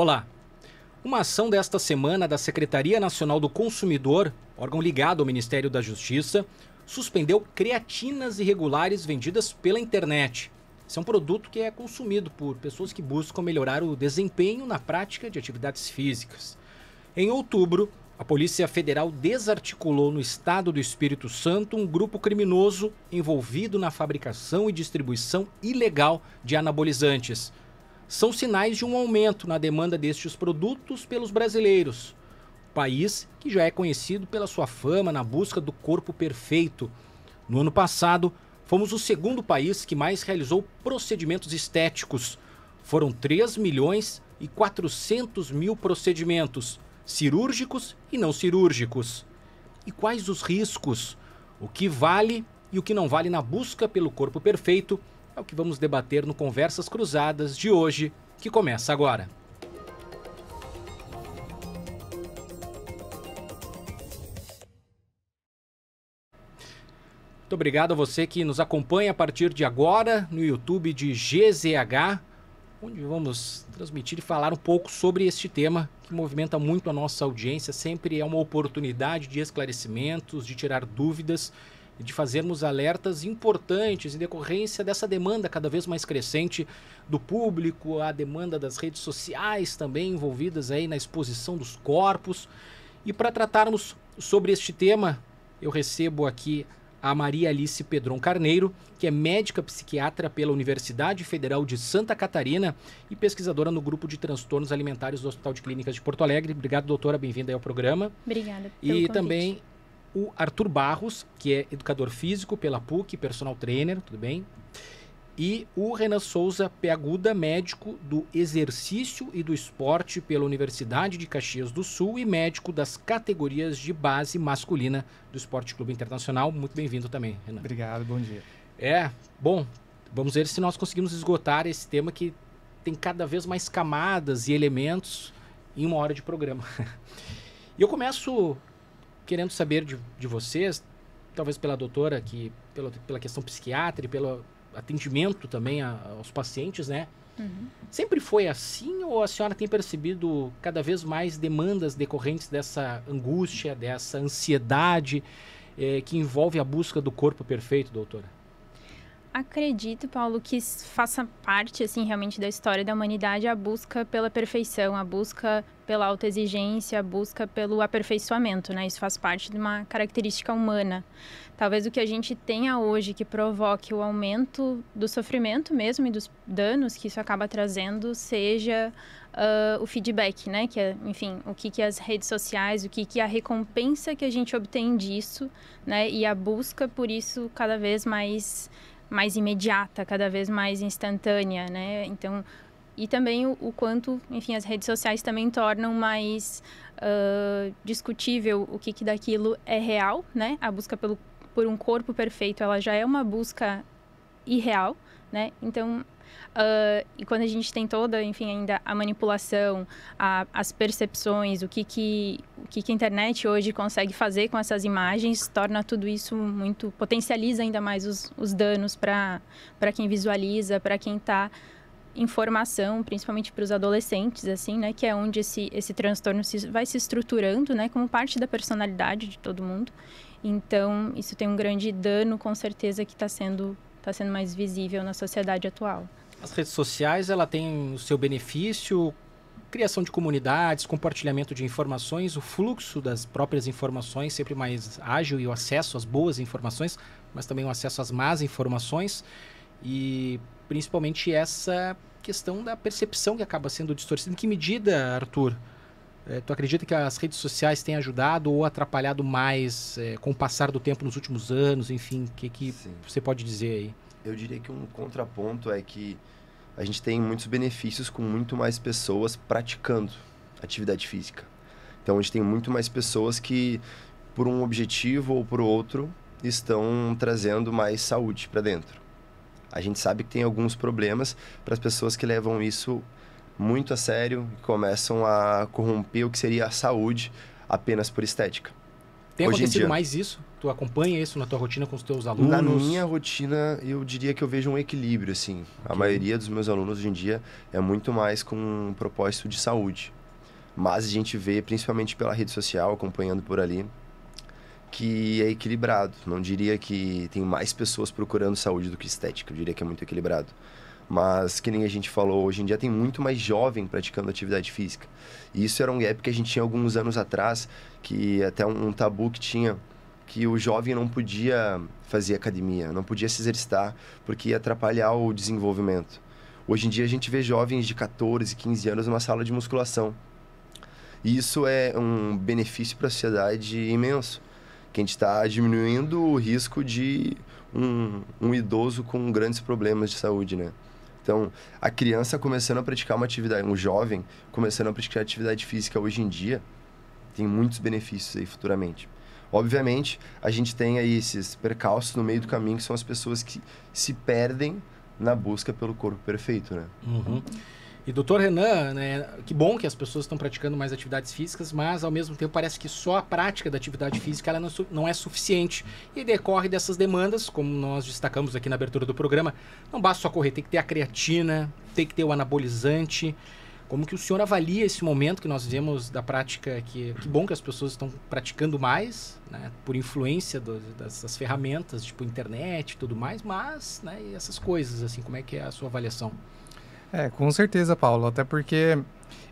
Olá! Uma ação desta semana da Secretaria Nacional do Consumidor, órgão ligado ao Ministério da Justiça, suspendeu creatinas irregulares vendidas pela internet. Esse é um produto que é consumido por pessoas que buscam melhorar o desempenho na prática de atividades físicas. Em outubro, a Polícia Federal desarticulou no estado do Espírito Santo um grupo criminoso envolvido na fabricação e distribuição ilegal de anabolizantes. São sinais de um aumento na demanda destes produtos pelos brasileiros. País que já é conhecido pela sua fama na busca do corpo perfeito. No ano passado, fomos o segundo país que mais realizou procedimentos estéticos. Foram 3.400.000 procedimentos, cirúrgicos e não cirúrgicos. E quais os riscos? O que vale e o que não vale na busca pelo corpo perfeito? É o que vamos debater no Conversas Cruzadas de hoje, que começa agora. Muito obrigado a você que nos acompanha a partir de agora no YouTube de GZH, onde vamos transmitir e falar um pouco sobre este tema que movimenta muito a nossa audiência. Sempre é uma oportunidade de esclarecimentos, de tirar dúvidas e de fazermos alertas importantes em decorrência dessa demanda cada vez mais crescente do público, a demanda das redes sociais também envolvidas aí na exposição dos corpos. E para tratarmos sobre este tema, eu recebo aqui a Maria Alice Pedron Carneiro, que é médica psiquiatra pela Universidade Federal de Santa Catarina e pesquisadora no grupo de transtornos alimentares do Hospital de Clínicas de Porto Alegre. Obrigado, doutora, bem-vinda aí ao programa. Obrigada pelo E convite. também o Arthur Barros, que é educador físico pela PUC, personal trainer, tudo bem? E o Renan Souza Peaguda, médico do exercício e do esporte pela Universidade de Caxias do Sul e médico das categorias de base masculina do Esporte Clube Internacional. Muito bem-vindo também, Renan. Obrigado, bom dia. Bom, vamos ver se nós conseguimos esgotar esse tema que tem cada vez mais camadas e elementos em uma hora de programa. E eu começo querendo saber de vocês, talvez pela doutora, que pela questão psiquiatra e pelo atendimento também aos pacientes, né? Uhum. Sempre foi assim ou a senhora tem percebido cada vez mais demandas decorrentes dessa angústia, dessa ansiedade que envolve a busca do corpo perfeito, doutora? Acredito, Paulo, que faça parte, assim, realmente da história da humanidade a busca pela perfeição, a busca pela autoexigência, a busca pelo aperfeiçoamento, né? Isso faz parte de uma característica humana. Talvez o que a gente tenha hoje que provoque o aumento do sofrimento mesmo e dos danos que isso acaba trazendo seja o feedback, né? Que é, enfim, o que as redes sociais, o que a recompensa que a gente obtém disso, né? E a busca por isso cada vez mais imediata, cada vez mais instantânea, né? Então, e também o quanto, enfim, as redes sociais também tornam mais discutível o que daquilo é real, né? A busca por um corpo perfeito, ela já é uma busca irreal, né? Então, e quando a gente tem toda, enfim, ainda a manipulação, as percepções, o que a internet hoje consegue fazer com essas imagens, torna tudo isso muito, potencializa ainda mais os danos para quem visualiza, para quem está em formação, principalmente para os adolescentes, assim, né, que é onde esse transtorno vai se estruturando, né, como parte da personalidade de todo mundo. Então, isso tem um grande dano, com certeza, que está sendo mais visível na sociedade atual. As redes sociais, ela tem o seu benefício, criação de comunidades, compartilhamento de informações, o fluxo das próprias informações sempre mais ágil e o acesso às boas informações, mas também o acesso às más informações e principalmente essa questão da percepção que acaba sendo distorcida. Em que medida, Arthur, tu acredita que as redes sociais têm ajudado ou atrapalhado mais com o passar do tempo nos últimos anos? Enfim, o que você pode dizer aí? Eu diria que um contraponto é que a gente tem muitos benefícios com muito mais pessoas praticando atividade física. Então, a gente tem muito mais pessoas que, por um objetivo ou por outro, estão trazendo mais saúde para dentro. A gente sabe que tem alguns problemas para as pessoas que levam isso muito a sério e começam a corromper o que seria a saúde apenas por estética. Tem Hoje em acontecido dia. mais isso? Tu acompanha isso na tua rotina com os teus alunos? Na minha rotina, eu diria que eu vejo um equilíbrio, assim. A maioria dos meus alunos hoje em dia é muito mais com um propósito de saúde. Mas a gente vê, principalmente pela rede social, acompanhando por ali, que é equilibrado. Não diria que tem mais pessoas procurando saúde do que estética. Eu diria que é muito equilibrado. Mas, que nem a gente falou, hoje em dia tem muito mais jovem praticando atividade física. E isso era um gap que a gente tinha alguns anos atrás, que até um tabu que tinha, que o jovem não podia fazer academia, não podia se exercitar, porque ia atrapalhar o desenvolvimento. Hoje em dia a gente vê jovens de 14, 15 anos numa sala de musculação. E isso é um benefício para a sociedade imenso, que a gente está diminuindo o risco de um idoso com grandes problemas de saúde, né? Então, a criança começando a praticar uma atividade, um jovem começando a praticar atividade física hoje em dia, tem muitos benefícios aí futuramente. Obviamente, a gente tem aí esses percalços no meio do caminho, que são as pessoas que se perdem na busca pelo corpo perfeito, né? Uhum. E doutor Renan, né, que bom que as pessoas estão praticando mais atividades físicas, mas ao mesmo tempo parece que só a prática da atividade física ela não é suficiente. E decorre dessas demandas, como nós destacamos aqui na abertura do programa, não basta só correr, tem que ter a creatina, tem que ter o anabolizante. Como que o senhor avalia esse momento que nós vemos da prática, que bom que as pessoas estão praticando mais, né, por influência dessas ferramentas, tipo internet e tudo mais, mas, né, e essas coisas, assim, como é que é a sua avaliação? Com certeza, Paulo, até porque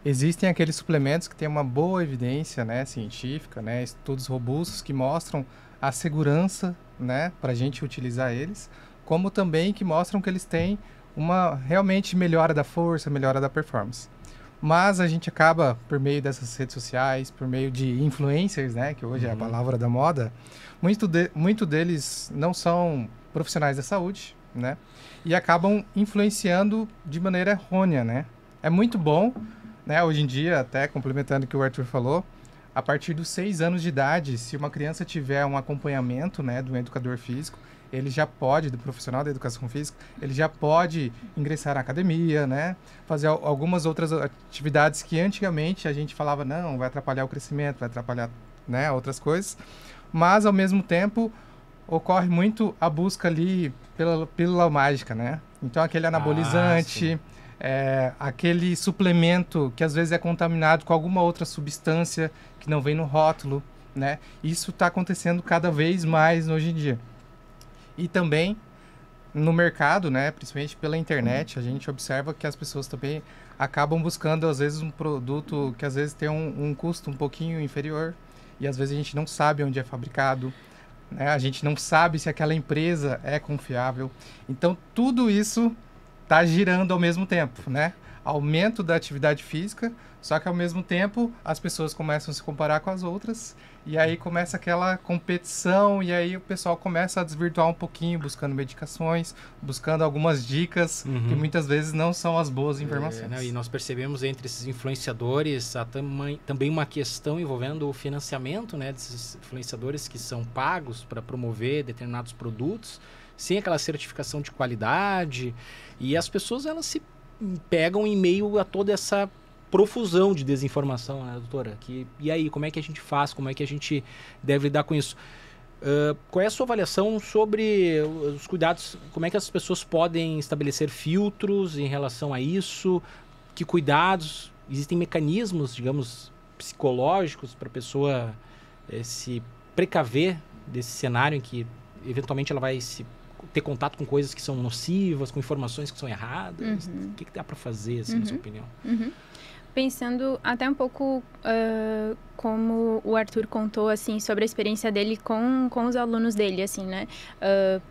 existem aqueles suplementos que têm uma boa evidência, né, científica, né, estudos robustos que mostram a segurança, né, para a gente utilizar eles, como também que mostram que eles têm uma realmente melhora da força, melhora da performance. Mas a gente acaba, por meio dessas redes sociais, por meio de influencers, né, que hoje é a palavra da moda, muito deles não são profissionais da saúde, né, e acabam influenciando de maneira errônea, né. É muito bom, né, hoje em dia, até complementando o que o Arthur falou, a partir dos 6 anos de idade, se uma criança tiver um acompanhamento, né, de um educador físico, ele já pode, do profissional da educação física, ele já pode ingressar na academia, né, fazer algumas outras atividades que antigamente a gente falava, não, vai atrapalhar o crescimento, vai atrapalhar, né, outras coisas, mas ao mesmo tempo ocorre muito a busca ali pela pílula mágica, né, então aquele anabolizante, aquele suplemento que às vezes é contaminado com alguma outra substância que não vem no rótulo, né, isso está acontecendo cada vez mais hoje em dia. E também no mercado, né, principalmente pela internet, a gente observa que as pessoas também acabam buscando, às vezes, um produto que às vezes tem um custo um pouquinho inferior e às vezes a gente não sabe onde é fabricado, né, a gente não sabe se aquela empresa é confiável. Então, tudo isso está girando ao mesmo tempo, né? Aumento da atividade física, só que ao mesmo tempo as pessoas começam a se comparar com as outras e aí começa aquela competição e aí o pessoal começa a desvirtuar um pouquinho, buscando medicações, buscando algumas dicas que muitas vezes não são as boas informações. E nós percebemos entre esses influenciadores também uma questão envolvendo o financiamento, né, desses influenciadores que são pagos para promover determinados produtos, sem aquela certificação de qualidade, e as pessoas elas se pegam em meio a toda essa profusão de desinformação, né, doutora? E aí, como é que a gente faz? Como é que a gente deve lidar com isso? Qual é a sua avaliação sobre os cuidados? Como é que as pessoas podem estabelecer filtros em relação a isso? Que cuidados? Existem mecanismos, digamos, psicológicos para a pessoa se precaver desse cenário em que eventualmente ela vai ter contato com coisas que são nocivas, com informações que são erradas? O que dá para fazer, assim, na sua opinião? Pensando até um pouco como o Arthur contou, assim, sobre a experiência dele com os alunos dele, assim, né?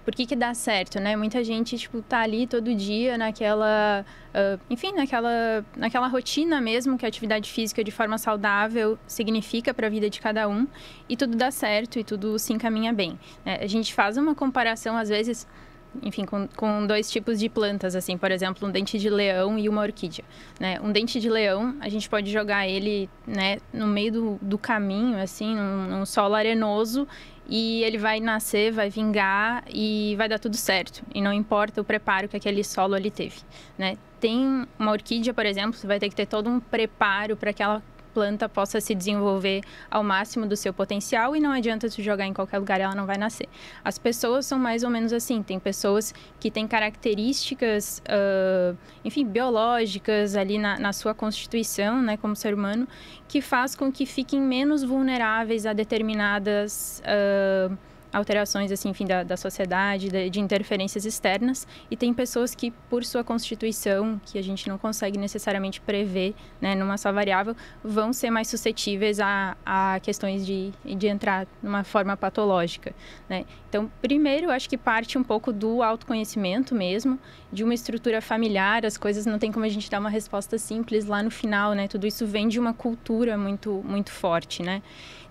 Por que dá certo, né? Muita gente, tipo, tá ali todo dia naquela... enfim, naquela rotina mesmo que a atividade física de forma saudável significa para a vida de cada um, e tudo dá certo e tudo se encaminha bem, né? A gente faz uma comparação, às vezes... enfim, com dois tipos de plantas, assim, por exemplo, um dente de leão e uma orquídea, né? Um dente de leão, a gente pode jogar ele, né, no meio do caminho, assim, num solo arenoso, e ele vai nascer, vai vingar e vai dar tudo certo. E não importa o preparo que aquele solo ali teve, né? Tem uma orquídea, por exemplo, você vai ter que ter todo um preparo para que ela planta possa se desenvolver ao máximo do seu potencial e não adianta tu jogar em qualquer lugar, ela não vai nascer. As pessoas são mais ou menos assim, tem pessoas que têm características, enfim, biológicas ali na sua constituição, né, como ser humano, que faz com que fiquem menos vulneráveis a determinadas alterações, assim, enfim, da sociedade, de interferências externas, e tem pessoas que, por sua constituição, que a gente não consegue necessariamente prever, né, numa só variável, vão ser mais suscetíveis a questões de entrar numa forma patológica, né? Então, primeiro, eu acho que parte um pouco do autoconhecimento mesmo, de uma estrutura familiar, as coisas não tem como a gente dar uma resposta simples lá no final, né? Tudo isso vem de uma cultura muito, muito forte, né?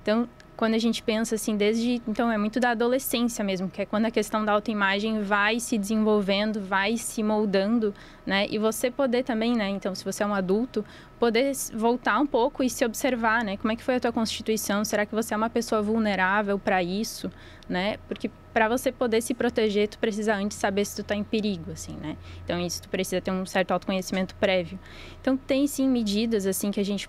Então, quando a gente pensa assim, então é muito da adolescência mesmo, que é quando a questão da autoimagem vai se desenvolvendo, vai se moldando, né? E você poder também, né? Então, se você é um adulto, poder voltar um pouco e se observar, né? Como é que foi a tua constituição? Será que você é uma pessoa vulnerável para isso, né? Porque para você poder se proteger, tu precisa antes saber se tu tá em perigo, assim, né? Então, isso tu precisa ter um certo autoconhecimento prévio. Então, tem sim medidas, assim, que a gente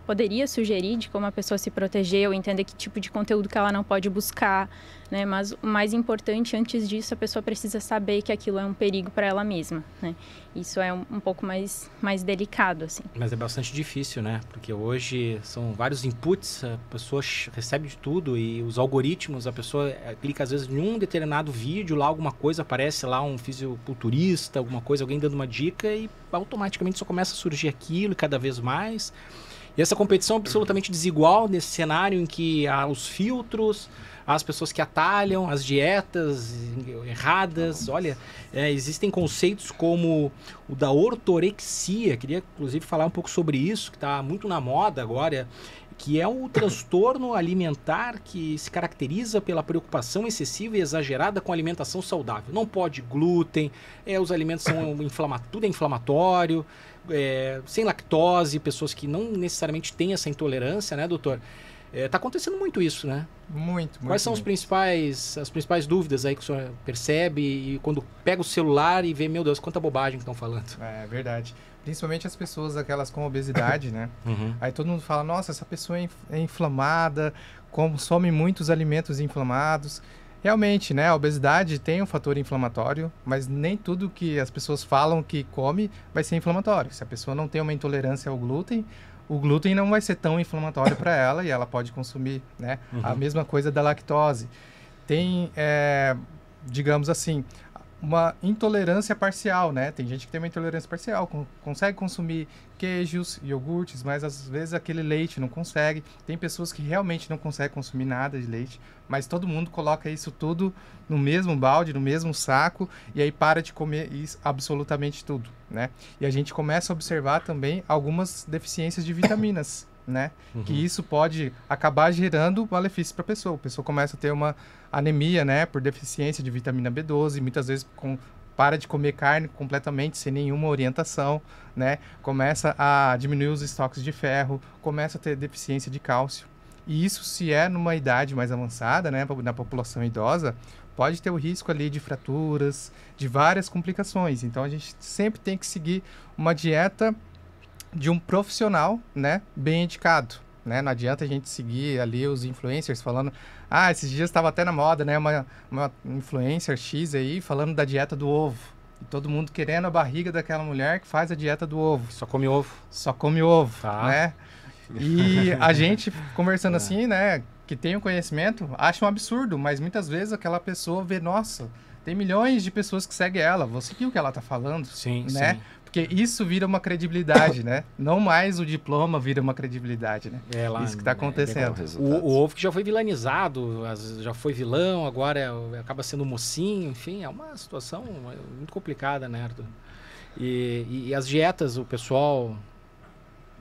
poderia sugerir de como a pessoa se proteger ou entender que tipo de conteúdo que ela não pode buscar, né? Mas o mais importante, antes disso, a pessoa precisa saber que aquilo é um perigo para ela mesma, né? Isso é um pouco mais delicado, assim. Mas é bastante difícil, né? Porque hoje são vários inputs, a pessoa recebe de tudo e os algoritmos, a pessoa clica às vezes em um determinado vídeo, lá alguma coisa, aparece lá um fisiculturista, alguma coisa, alguém dando uma dica e automaticamente só começa a surgir aquilo e cada vez mais. E essa competição é absolutamente desigual nesse cenário em que há os filtros, as pessoas que atalham, as dietas erradas. Olha, existem conceitos como o da ortorexia, queria inclusive falar um pouco sobre isso, que está muito na moda agora, que é o transtorno alimentar que se caracteriza pela preocupação excessiva e exagerada com a alimentação saudável. Não pode glúten, os alimentos são tudo é inflamatório, sem lactose, pessoas que não necessariamente têm essa intolerância, né, doutor? Tá acontecendo muito isso, né? Muito. Quais são as principais dúvidas aí que o senhor percebe e quando pega o celular e vê, meu Deus, quanta bobagem que estão falando? É verdade. Principalmente as pessoas, aquelas com obesidade, né? Uhum. Aí todo mundo fala, nossa, essa pessoa é inflamada, consome muitos alimentos inflamados. Realmente, né? A obesidade tem um fator inflamatório, mas nem tudo que as pessoas falam que come vai ser inflamatório. Se a pessoa não tem uma intolerância ao glúten, o glúten não vai ser tão inflamatório para ela e ela pode consumir, né? Uhum. A mesma coisa da lactose. Tem, digamos assim, uma intolerância parcial, né? Tem gente que tem uma intolerância parcial, consegue consumir queijos, iogurtes, mas às vezes aquele leite não consegue. Tem pessoas que realmente não conseguem consumir nada de leite, mas todo mundo coloca isso tudo no mesmo balde, no mesmo saco, e aí para de comer isso, absolutamente tudo, né? E a gente começa a observar também algumas deficiências de vitaminas, né? Uhum. Que isso pode acabar gerando malefícios para a pessoa. A pessoa começa a ter uma anemia, né? Por deficiência de vitamina B12, muitas vezes para de comer carne completamente sem nenhuma orientação, né? Começa a diminuir os estoques de ferro, começa a ter deficiência de cálcio. E isso, se é numa idade mais avançada, né? Na população idosa, pode ter o risco ali de fraturas, de várias complicações. Então, a gente sempre tem que seguir uma dieta de um profissional, né, bem indicado, né? Não adianta a gente seguir ali os influencers falando, esses dias estava até na moda, né, uma influencer X aí falando da dieta do ovo. E todo mundo querendo a barriga daquela mulher que faz a dieta do ovo. Só come ovo. Só come ovo, tá, né? E a gente conversando assim, né, que tem o conhecimento, acha um absurdo, mas muitas vezes aquela pessoa vê, nossa, tem milhões de pessoas que seguem ela, vou seguir o que ela tá falando, sim, né? Sim. Porque isso vira uma credibilidade, né? Não mais o diploma vira uma credibilidade, né? Isso que está acontecendo. O ovo que já foi vilanizado, já foi vilão, agora acaba sendo mocinho, enfim, é uma situação muito complicada, né, Arthur? E as dietas, o pessoal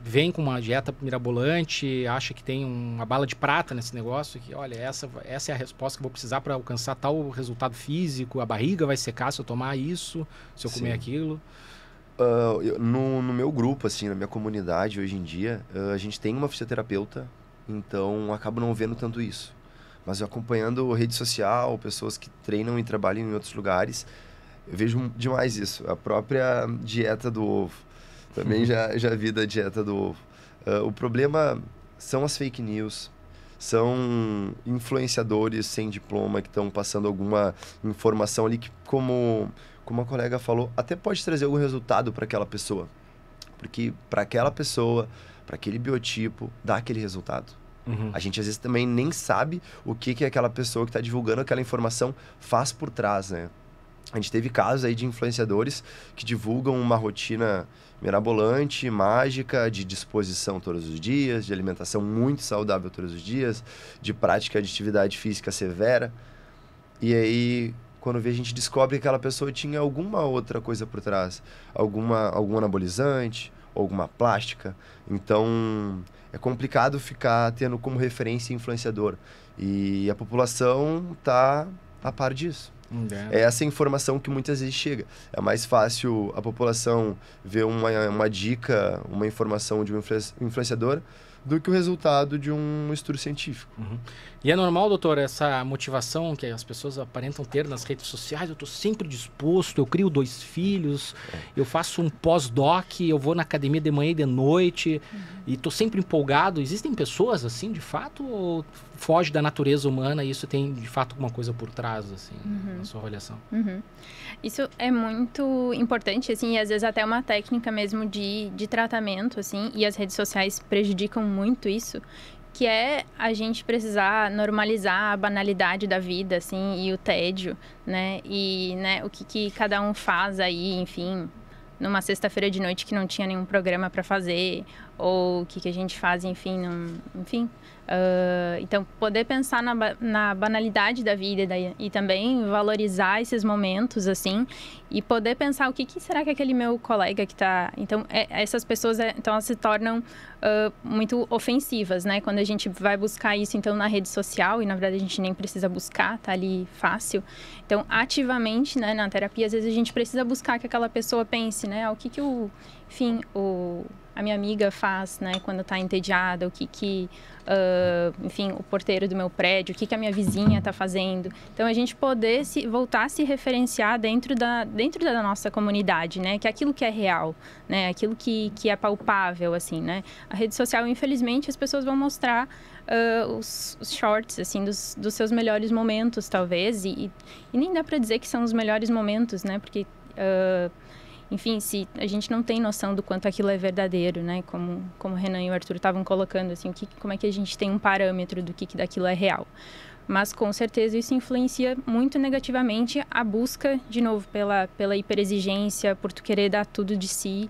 vem com uma dieta mirabolante, acha que tem uma bala de prata nesse negócio, que olha, essa é a resposta que eu vou precisar para alcançar tal resultado físico, a barriga vai secar se eu tomar isso, se eu comer aquilo. No meu grupo, assim, na minha comunidade hoje em dia, a gente tem uma fisioterapeuta, então acabo não vendo tanto isso. Mas eu acompanhando rede social, pessoas que treinam e trabalham em outros lugares, eu vejo demais isso. A própria dieta do ovo. Também já vi da dieta do ovo. O problema são as fake news, são influenciadores sem diploma que estão passando alguma informação ali que, como a colega falou, até pode trazer algum resultado para aquela pessoa. Porque para aquela pessoa, para aquele biotipo, dá aquele resultado. A gente às vezes também nem sabe o que aquela pessoa que está divulgando aquela informação faz por trás, né? A gente teve casos aí de influenciadores que divulgam uma rotina mirabolante, mágica, de disposição todos os dias, de alimentação muito saudável todos os dias, de prática de atividade física severa. E aí, quando vê, a gente descobre que aquela pessoa tinha alguma outra coisa por trás, algum anabolizante, alguma plástica. Então, é complicado ficar tendo como referência influenciador. E a população está a par disso. É essa informação que muitas vezes chega. É mais fácil a população ver uma dica, uma informação de um influenciador do que o resultado de um estudo científico. E é normal, doutor, essa motivação que as pessoas aparentam ter nas redes sociais? Eu estou sempre disposto, eu crio 2 filhos, eu faço um pós-doc, eu vou na academia de manhã e de noite e estou sempre empolgado. Existem pessoas assim, de fato, ou foge da natureza humana e isso tem, de fato, alguma coisa por trás, assim, na sua avaliação? Isso é muito importante, assim, e às vezes até uma técnica mesmo de tratamento, assim, e as redes sociais prejudicam muito isso, que é a gente precisar normalizar a banalidade da vida, assim, e o tédio, né? E, né, o que cada um faz aí, enfim, numa sexta-feira de noite que não tinha nenhum programa para fazer, ou o que a gente faz, enfim, então, poder pensar na banalidade da vida e também valorizar esses momentos, assim, e poder pensar o que será que aquele meu colega que está... Então, essas pessoas, então, elas se tornam muito ofensivas, né? Quando a gente vai buscar isso, então, na rede social, e na verdade a gente nem precisa buscar, tá ali fácil. Então, ativamente, né, na terapia, às vezes a gente precisa buscar que aquela pessoa pense, né? O que a minha amiga faz, né, quando está entediada, enfim, o porteiro do meu prédio, o que a minha vizinha está fazendo. Então, a gente poder voltar a se referenciar dentro da nossa comunidade, né, que é aquilo que é real, né, aquilo que é palpável, assim, né. A rede social, infelizmente, as pessoas vão mostrar os shorts, assim, dos seus melhores momentos, talvez, e nem dá para dizer que são os melhores momentos, né, porque... enfim, se a gente não tem noção do quanto aquilo é verdadeiro, né? Como o Renan e o Arthur estavam colocando, assim, como é que a gente tem um parâmetro do que daquilo é real. Mas, com certeza, isso influencia muito negativamente a busca, de novo, pela hiperexigência, por tu querer dar tudo de si.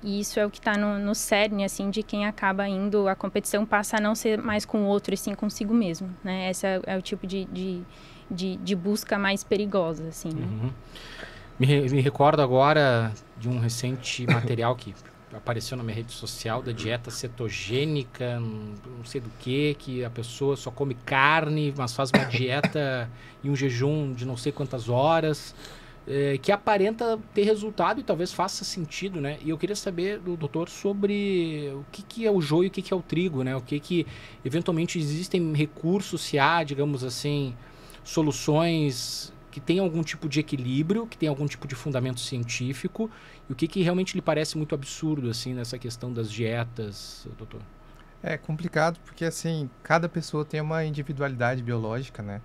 E isso é o que está no cerne, assim, de quem acaba indo... A competição passa a não ser mais com o outro, e sim consigo mesmo, né? Esse é o tipo de busca mais perigosa, assim, né? Me recordo agora de um recente material que apareceu na minha rede social da dieta cetogênica, não sei do que a pessoa só come carne, mas faz uma dieta e um jejum de não sei quantas horas, que aparenta ter resultado e talvez faça sentido, né? E eu queria saber do doutor sobre o que é o joio e o que é o trigo, né? O que eventualmente existem recursos, se há, digamos assim, soluções... que tem algum tipo de equilíbrio, que tem algum tipo de fundamento científico, e o que realmente lhe parece muito absurdo, assim, nessa questão das dietas, doutor? É complicado porque, assim, cada pessoa tem uma individualidade biológica, né?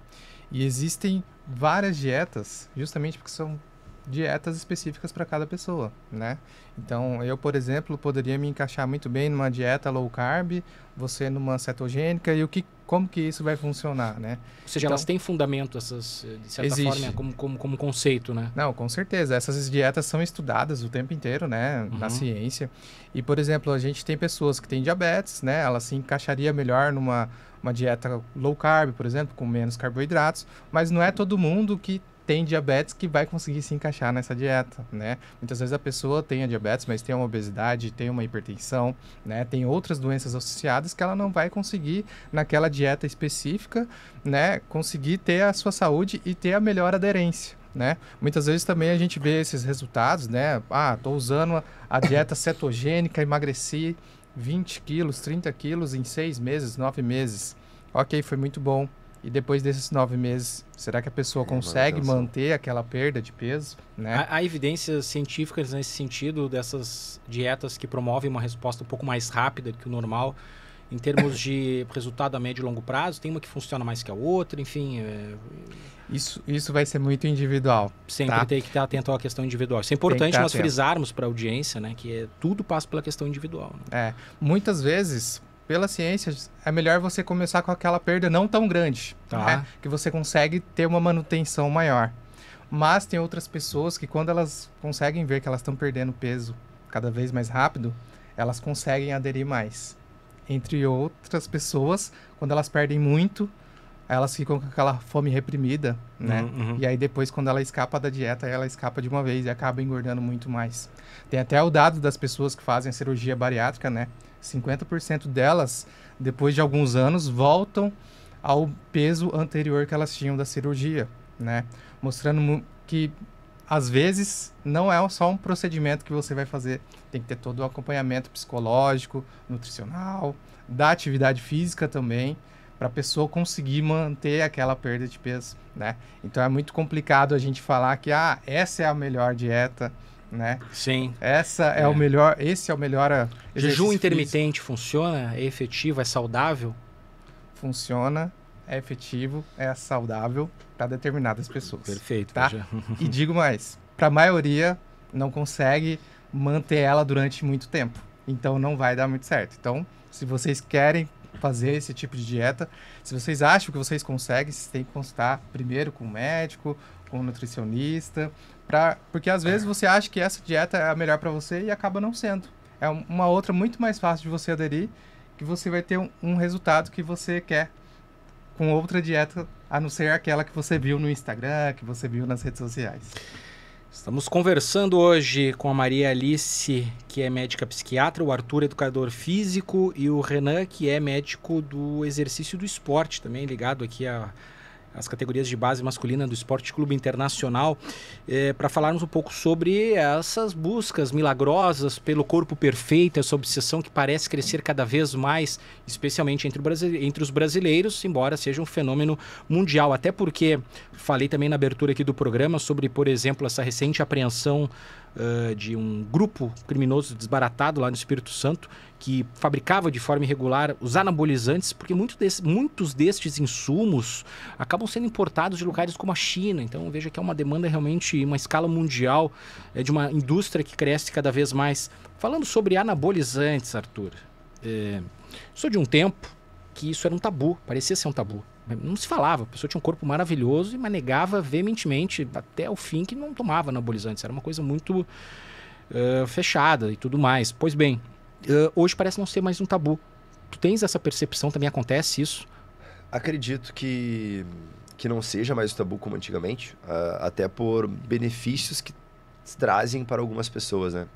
E existem várias dietas, justamente porque são dietas específicas para cada pessoa, né? Então, eu, por exemplo, poderia me encaixar muito bem numa dieta low carb, você numa cetogênica, e como que isso vai funcionar, né? Ou seja, elas têm fundamento, essas, de certa forma, como conceito, né? Não, com certeza. Essas dietas são estudadas o tempo inteiro, né? Na ciência. E, por exemplo, a gente tem pessoas que têm diabetes, né? Ela se encaixaria melhor numa dieta low carb, por exemplo, com menos carboidratos, mas não é todo mundo que tem diabetes que vai conseguir se encaixar nessa dieta, né? Muitas vezes a pessoa tem a diabetes, mas tem uma obesidade, tem uma hipertensão, né? Tem outras doenças associadas que ela não vai conseguir, naquela dieta específica, né? Conseguir ter a sua saúde e ter a melhor aderência, né? Muitas vezes também a gente vê esses resultados, né? Tô usando a dieta cetogênica, emagreci 20 quilos, 30 quilos em 6 meses, 9 meses. Ok, foi muito bom. E depois desses 9 meses, será que a pessoa consegue manutenção. manter aquela perda de peso, né? Há evidências científicas nesse sentido dessas dietas que promovem uma resposta um pouco mais rápida que o normal, em termos de resultado a médio e longo prazo? Tem uma que funciona mais que a outra, enfim... Isso vai ser muito individual. Sempre tá? tem que estar atento à questão individual. Isso é importante nós frisarmos para a audiência, né? Que tudo passa pela questão individual. Né? Muitas vezes, pela ciência, é melhor você começar com aquela perda não tão grande, né? Que você consegue ter uma manutenção maior. Mas tem outras pessoas que quando elas conseguem ver que elas estão perdendo peso cada vez mais rápido, elas conseguem aderir mais. Entre outras pessoas, quando elas perdem muito, elas ficam com aquela fome reprimida, né? E aí depois, quando ela escapa da dieta, ela escapa de uma vez e acaba engordando muito mais. Tem até o dado das pessoas que fazem a cirurgia bariátrica, né? 50% delas, depois de alguns anos, voltam ao peso anterior que elas tinham da cirurgia, né? Mostrando que, às vezes, não é só um procedimento que você vai fazer. Tem que ter todo o acompanhamento psicológico, nutricional, da atividade física também, para a pessoa conseguir manter aquela perda de peso, né? Então é muito complicado a gente falar que essa é a melhor dieta, né? Sim. Esse é o melhor Jejum intermitente funciona? É efetivo? É saudável? Funciona, é efetivo, é saudável para determinadas pessoas. Perfeito. Tá? E digo mais, para a maioria não consegue manter ela durante muito tempo. Então não vai dar muito certo. Então, se vocês querem fazer esse tipo de dieta, se vocês acham que vocês conseguem, vocês têm que consultar primeiro com o médico, com o nutricionista, porque às vezes você acha que essa dieta é a melhor para você e acaba não sendo. É uma outra muito mais fácil de você aderir, que você vai ter um resultado que você quer com outra dieta, a não ser aquela que você viu no Instagram, que você viu nas redes sociais. Estamos conversando hoje com a Maria Alice, que é médica psiquiatra, o Arthur, educador físico, e o Renan, que é médico do exercício do esporte, também ligado aqui às categorias de base masculina do Esporte Clube Internacional, para falarmos um pouco sobre essas buscas milagrosas pelo corpo perfeito, essa obsessão que parece crescer cada vez mais, especialmente entre os brasileiros, embora seja um fenômeno mundial. Até porque falei também na abertura aqui do programa sobre, por exemplo, essa recente apreensão de um grupo criminoso desbaratado lá no Espírito Santo, que fabricava de forma irregular os anabolizantes, porque muitos destes insumos acabam sendo importados de lugares como a China. Então veja que é uma demanda realmente, uma escala mundial, de uma indústria que cresce cada vez mais. Falando sobre anabolizantes, Arthur, sou de um tempo que isso era um tabu, parecia ser um tabu. Não se falava, a pessoa tinha um corpo maravilhoso, mas negava veementemente até o fim que não tomava anabolizantes. Era uma coisa muito fechada e tudo mais. Pois bem, hoje parece não ser mais um tabu. Tu tens essa percepção, também acontece isso? Acredito que não seja mais um tabu como antigamente, até por benefícios que trazem para algumas pessoas, né?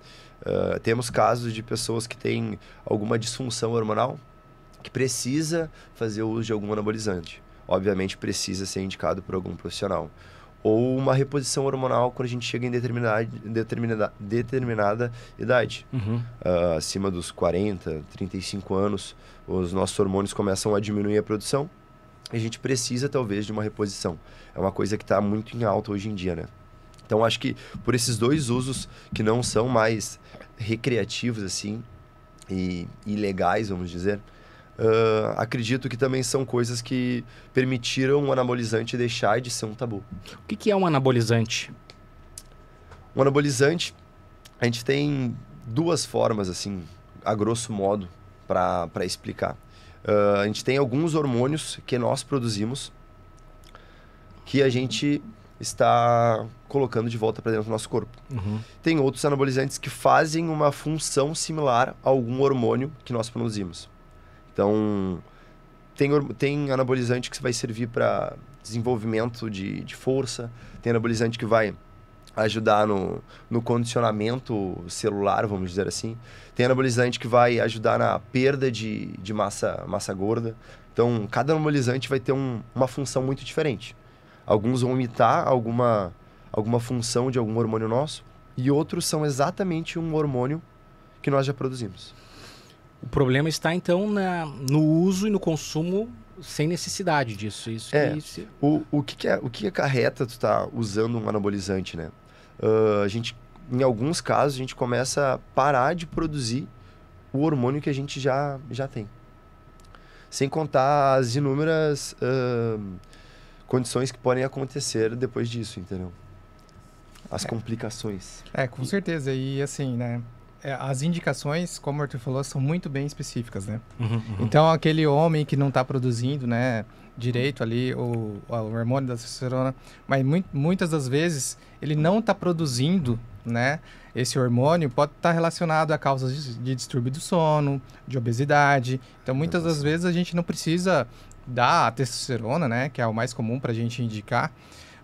Temos casos de pessoas que têm alguma disfunção hormonal, que precisa fazer o uso de algum anabolizante. Obviamente precisa ser indicado por algum profissional. Ou uma reposição hormonal quando a gente chega em determinada idade. Acima dos 40, 35 anos, os nossos hormônios começam a diminuir a produção e a gente precisa talvez de uma reposição. É uma coisa que está muito em alta hoje em dia, né? Então acho que por esses dois usos que não são mais recreativos assim e ilegais, vamos dizer, acredito que também são coisas que permitiram o anabolizante deixar de ser um tabu. O que é um anabolizante? Um anabolizante, a gente tem duas formas, assim, a grosso modo, para explicar. A gente tem alguns hormônios que nós produzimos, que a gente está colocando de volta para dentro do nosso corpo. Tem outros anabolizantes que fazem uma função similar a algum hormônio que nós produzimos. Então, tem anabolizante que vai servir para desenvolvimento de força, tem anabolizante que vai ajudar no condicionamento celular, vamos dizer assim. Tem anabolizante que vai ajudar na perda de massa gorda. Então, cada anabolizante vai ter uma função muito diferente. Alguns vão imitar alguma função de algum hormônio nosso, e outros são exatamente um hormônio que nós já produzimos. O problema está, então, no uso e no consumo sem necessidade disso. Isso o que acarreta tu tá usando um anabolizante, né? A gente, em alguns casos, a gente começa a parar de produzir o hormônio que a gente já tem. Sem contar as inúmeras condições que podem acontecer depois disso, entendeu? As complicações. Com certeza. E assim, né? As indicações, como o Arthur falou, são muito bem específicas, né? Então, aquele homem que não está produzindo, né, direito ali o hormônio da testosterona, mas muitas das vezes ele não está produzindo, né, esse hormônio, pode estar relacionado a causas de distúrbio do sono, de obesidade. Então, muitas das vezes a gente não precisa dar a testosterona, né, que é o mais comum para a gente indicar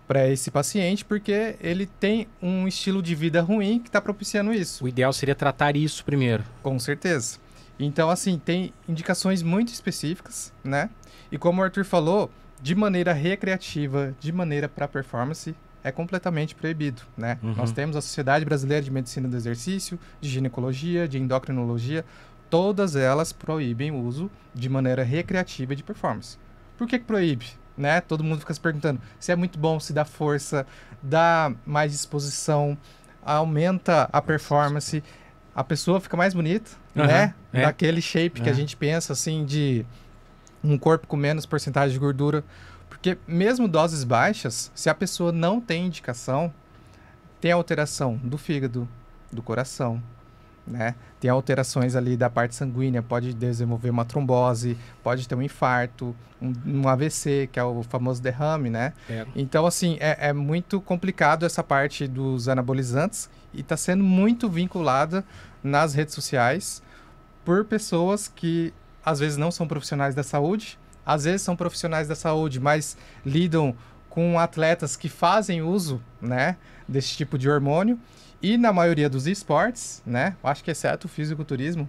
para esse paciente, porque ele tem um estilo de vida ruim que está propiciando isso. O ideal seria tratar isso primeiro. Com certeza. Então, assim, tem indicações muito específicas, né? E como o Arthur falou, de maneira recreativa, de maneira para performance, é completamente proibido, né? Nós temos a Sociedade Brasileira de Medicina do Exercício, de Ginecologia, de Endocrinologia, todas elas proíbem o uso de maneira recreativa de performance. Por que proíbe? Né? Todo mundo fica se perguntando se é muito bom, se dá força, dá mais disposição, aumenta a performance, a pessoa fica mais bonita, né? Daquele shape que a gente pensa, assim, de um corpo com menos porcentagem de gordura. Porque mesmo doses baixas, se a pessoa não tem indicação, tem alteração do fígado, do coração, né? Tem alterações ali da parte sanguínea, pode desenvolver uma trombose, pode ter um infarto, um AVC, que é o famoso derrame, né? Então, assim, é muito complicado essa parte dos anabolizantes e está sendo muito vinculada nas redes sociais por pessoas que, às vezes, não são profissionais da saúde, às vezes são profissionais da saúde, mas lidam com atletas que fazem uso, né, desse tipo de hormônio. E na maioria dos esportes, né, acho que exceto o fisiculturismo,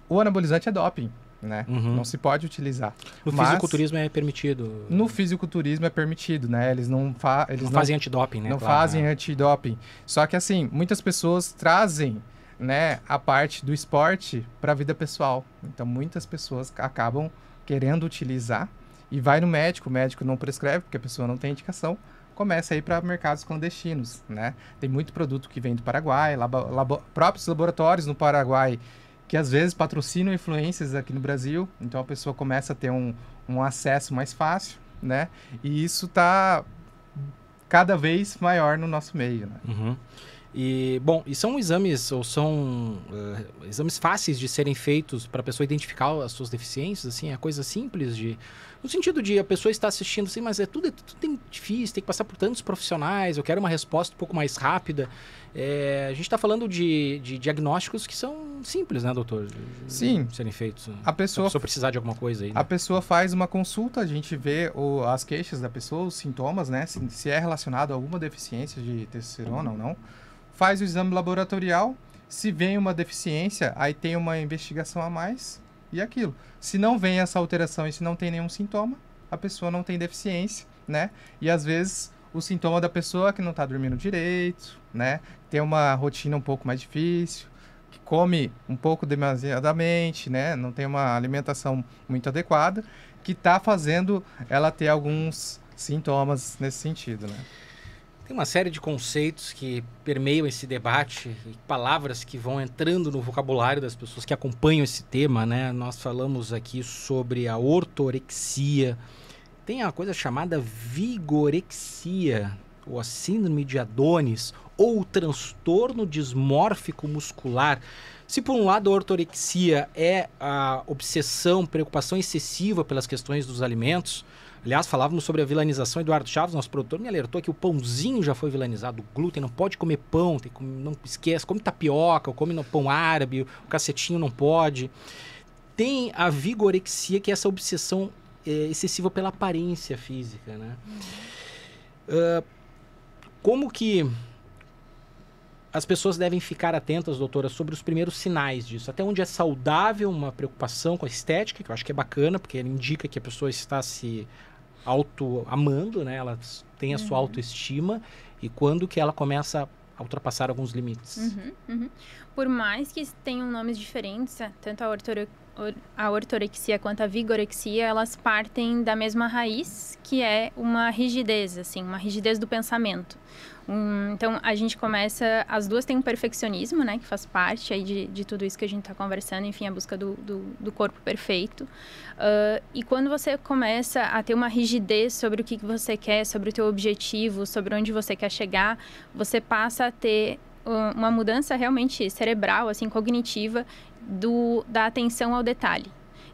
o anabolizante é doping, né? Não se pode utilizar. No fisiculturismo é permitido? No fisiculturismo é permitido, né? Eles não fazem antidoping, né? Não fazem antidoping. Só que, assim, muitas pessoas trazem, né, a parte do esporte para a vida pessoal. Então, muitas pessoas acabam querendo utilizar e vai no médico, o médico não prescreve porque a pessoa não tem indicação, começa a ir para mercados clandestinos, né? Tem muito produto que vem do Paraguai, próprios laboratórios no Paraguai, que às vezes patrocinam influências aqui no Brasil, então a pessoa começa a ter um acesso mais fácil, né? E isso está cada vez maior no nosso meio, né? E, bom, e são exames, ou são exames fáceis de serem feitos para a pessoa identificar as suas deficiências, assim, é coisa simples no sentido de a pessoa estar assistindo assim, mas tudo difícil, tem que passar por tantos profissionais, eu quero uma resposta um pouco mais rápida. A gente está falando de diagnósticos que são simples, né, doutor? Sim. Serem feitos. A pessoa precisar de alguma coisa aí, né? A pessoa faz uma consulta, a gente vê as queixas da pessoa, os sintomas, né, se é relacionado a alguma deficiência de testosterona ou não. Faz o exame laboratorial, se vem uma deficiência, aí tem uma investigação a mais e aquilo. Se não vem essa alteração e se não tem nenhum sintoma, a pessoa não tem deficiência, né? E às vezes o sintoma da pessoa é que não está dormindo direito, né? Tem uma rotina um pouco mais difícil, que come um pouco demasiadamente, né? Não tem uma alimentação muito adequada, que está fazendo ela ter alguns sintomas nesse sentido, né? Tem uma série de conceitos que permeiam esse debate e palavras que vão entrando no vocabulário das pessoas que acompanham esse tema, né? Nós falamos aqui sobre a ortorexia. Tem a coisa chamada vigorexia, ou a síndrome de Adonis, ou o transtorno dismórfico muscular. Se por um lado a ortorexia é a obsessão, preocupação excessiva pelas questões dos alimentos. Aliás, falávamos sobre a vilanização. Eduardo Chaves, nosso produtor, me alertou que o pãozinho já foi vilanizado. O glúten, não pode comer pão, não esquece, come tapioca, come no pão árabe, o cacetinho não pode. Tem a vigorexia, que é essa obsessão excessiva pela aparência física, né? Como que as pessoas devem ficar atentas, doutora, sobre os primeiros sinais disso? Até onde é saudável uma preocupação com a estética, que eu acho que é bacana, porque ela indica que a pessoa está se auto-amando, né? Ela tem a sua autoestima, e quando que ela começa a ultrapassar alguns limites. Por mais que tenham nomes diferentes, tanto a a ortorexia quanto a vigorexia, elas partem da mesma raiz, que é uma rigidez, assim, uma rigidez do pensamento. Então, a gente começa... As duas têm um perfeccionismo, né? Que faz parte aí de tudo isso que a gente está conversando. Enfim, a busca do corpo perfeito. E quando você começa a ter uma rigidez sobre o que você quer, sobre o teu objetivo, sobre onde você quer chegar, você passa a ter uma mudança realmente cerebral, assim, cognitiva, da atenção ao detalhe.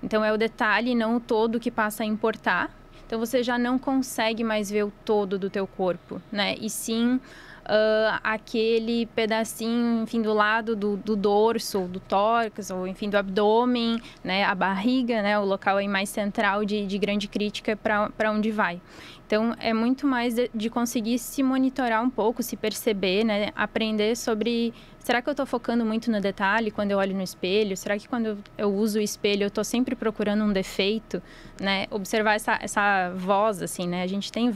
Então, é o detalhe, não o todo, que passa a importar. Então, você já não consegue mais ver o todo do teu corpo, né? E sim, aquele pedacinho, enfim, do lado do dorso, do tórax, ou, enfim, do abdômen, né? A barriga, né? O local aí mais central de grande crítica para onde vai. Então, é muito mais de conseguir se monitorar um pouco, se perceber, né? Aprender sobre... Será que eu estou focando muito no detalhe quando eu olho no espelho? Será que quando eu uso o espelho eu estou sempre procurando um defeito, né? Observar essa voz, assim, né? A gente tem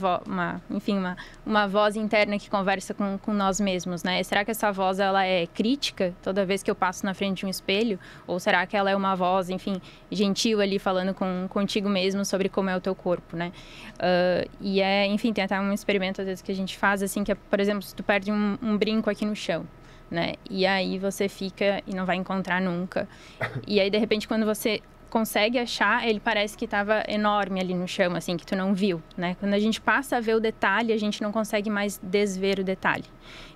uma voz interna que conversa com nós mesmos, né? Será que essa voz, ela é crítica toda vez que eu passo na frente de um espelho? Ou será que ela é uma voz, enfim, gentil ali, falando contigo mesmo sobre como é o teu corpo, né? Enfim, tem até um experimento, às vezes, que a gente faz, assim, que é, por exemplo, se tu perde um brinco aqui no chão, né? E aí você fica e não vai encontrar nunca. E aí, de repente, quando você consegue achar, ele parece que estava enorme ali no chão, assim, que tu não viu, né? Quando a gente passa a ver o detalhe, a gente não consegue mais desver o detalhe.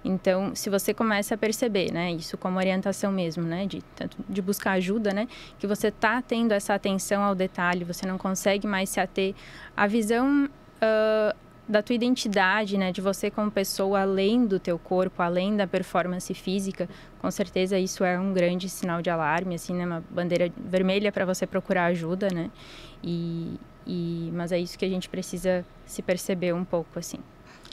Então, se você começa a perceber, né? Isso como orientação mesmo, né? Tanto de buscar ajuda, né? Que você tá tendo essa atenção ao detalhe, você não consegue mais se ater à visão... da tua identidade, né, de você como pessoa, além do teu corpo, além da performance física, com certeza isso é um grande sinal de alarme, assim, né, uma bandeira vermelha para você procurar ajuda, né, mas é isso que a gente precisa se perceber um pouco, assim.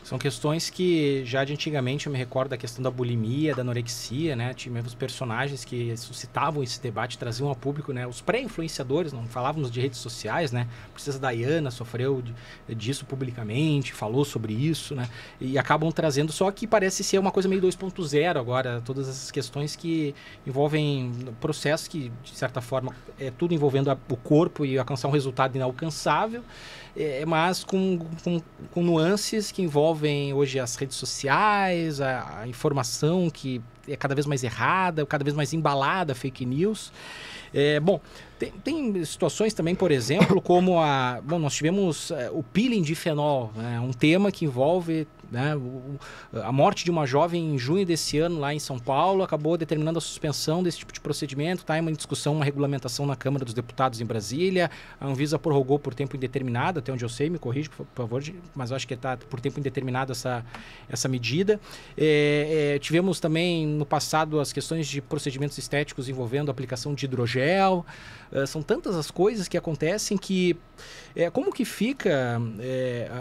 São questões que já de antigamente eu me recordo da questão da bulimia, da anorexia, né? Tivemos personagens que suscitavam esse debate, traziam ao público, né? Os pré-influenciadores, não falávamos de redes sociais, né? A Princesa Diana sofreu disso publicamente, falou sobre isso, né? E acabam trazendo, só que parece ser uma coisa meio 2.0 agora, todas essas questões que envolvem processos que, de certa forma, é tudo envolvendo o corpo e alcançar um resultado inalcançável, mas com nuances que envolvem hoje as redes sociais, a informação que é cada vez mais errada, cada vez mais embalada, fake news. Bom, tem situações também, por exemplo, como nós tivemos o peeling de fenol, né, um tema que envolve, né, a morte de uma jovem em junho desse ano lá em São Paulo, acabou determinando a suspensão desse tipo de procedimento, está em uma discussão, uma regulamentação na Câmara dos Deputados em Brasília, a Anvisa prorrogou por tempo indeterminado, até onde eu sei, me corrija, por favor, mas eu acho que está por tempo indeterminado essa medida. Tivemos também no passado as questões de procedimentos estéticos envolvendo a aplicação de hidrogel. São tantas as coisas que acontecem que... como que fica,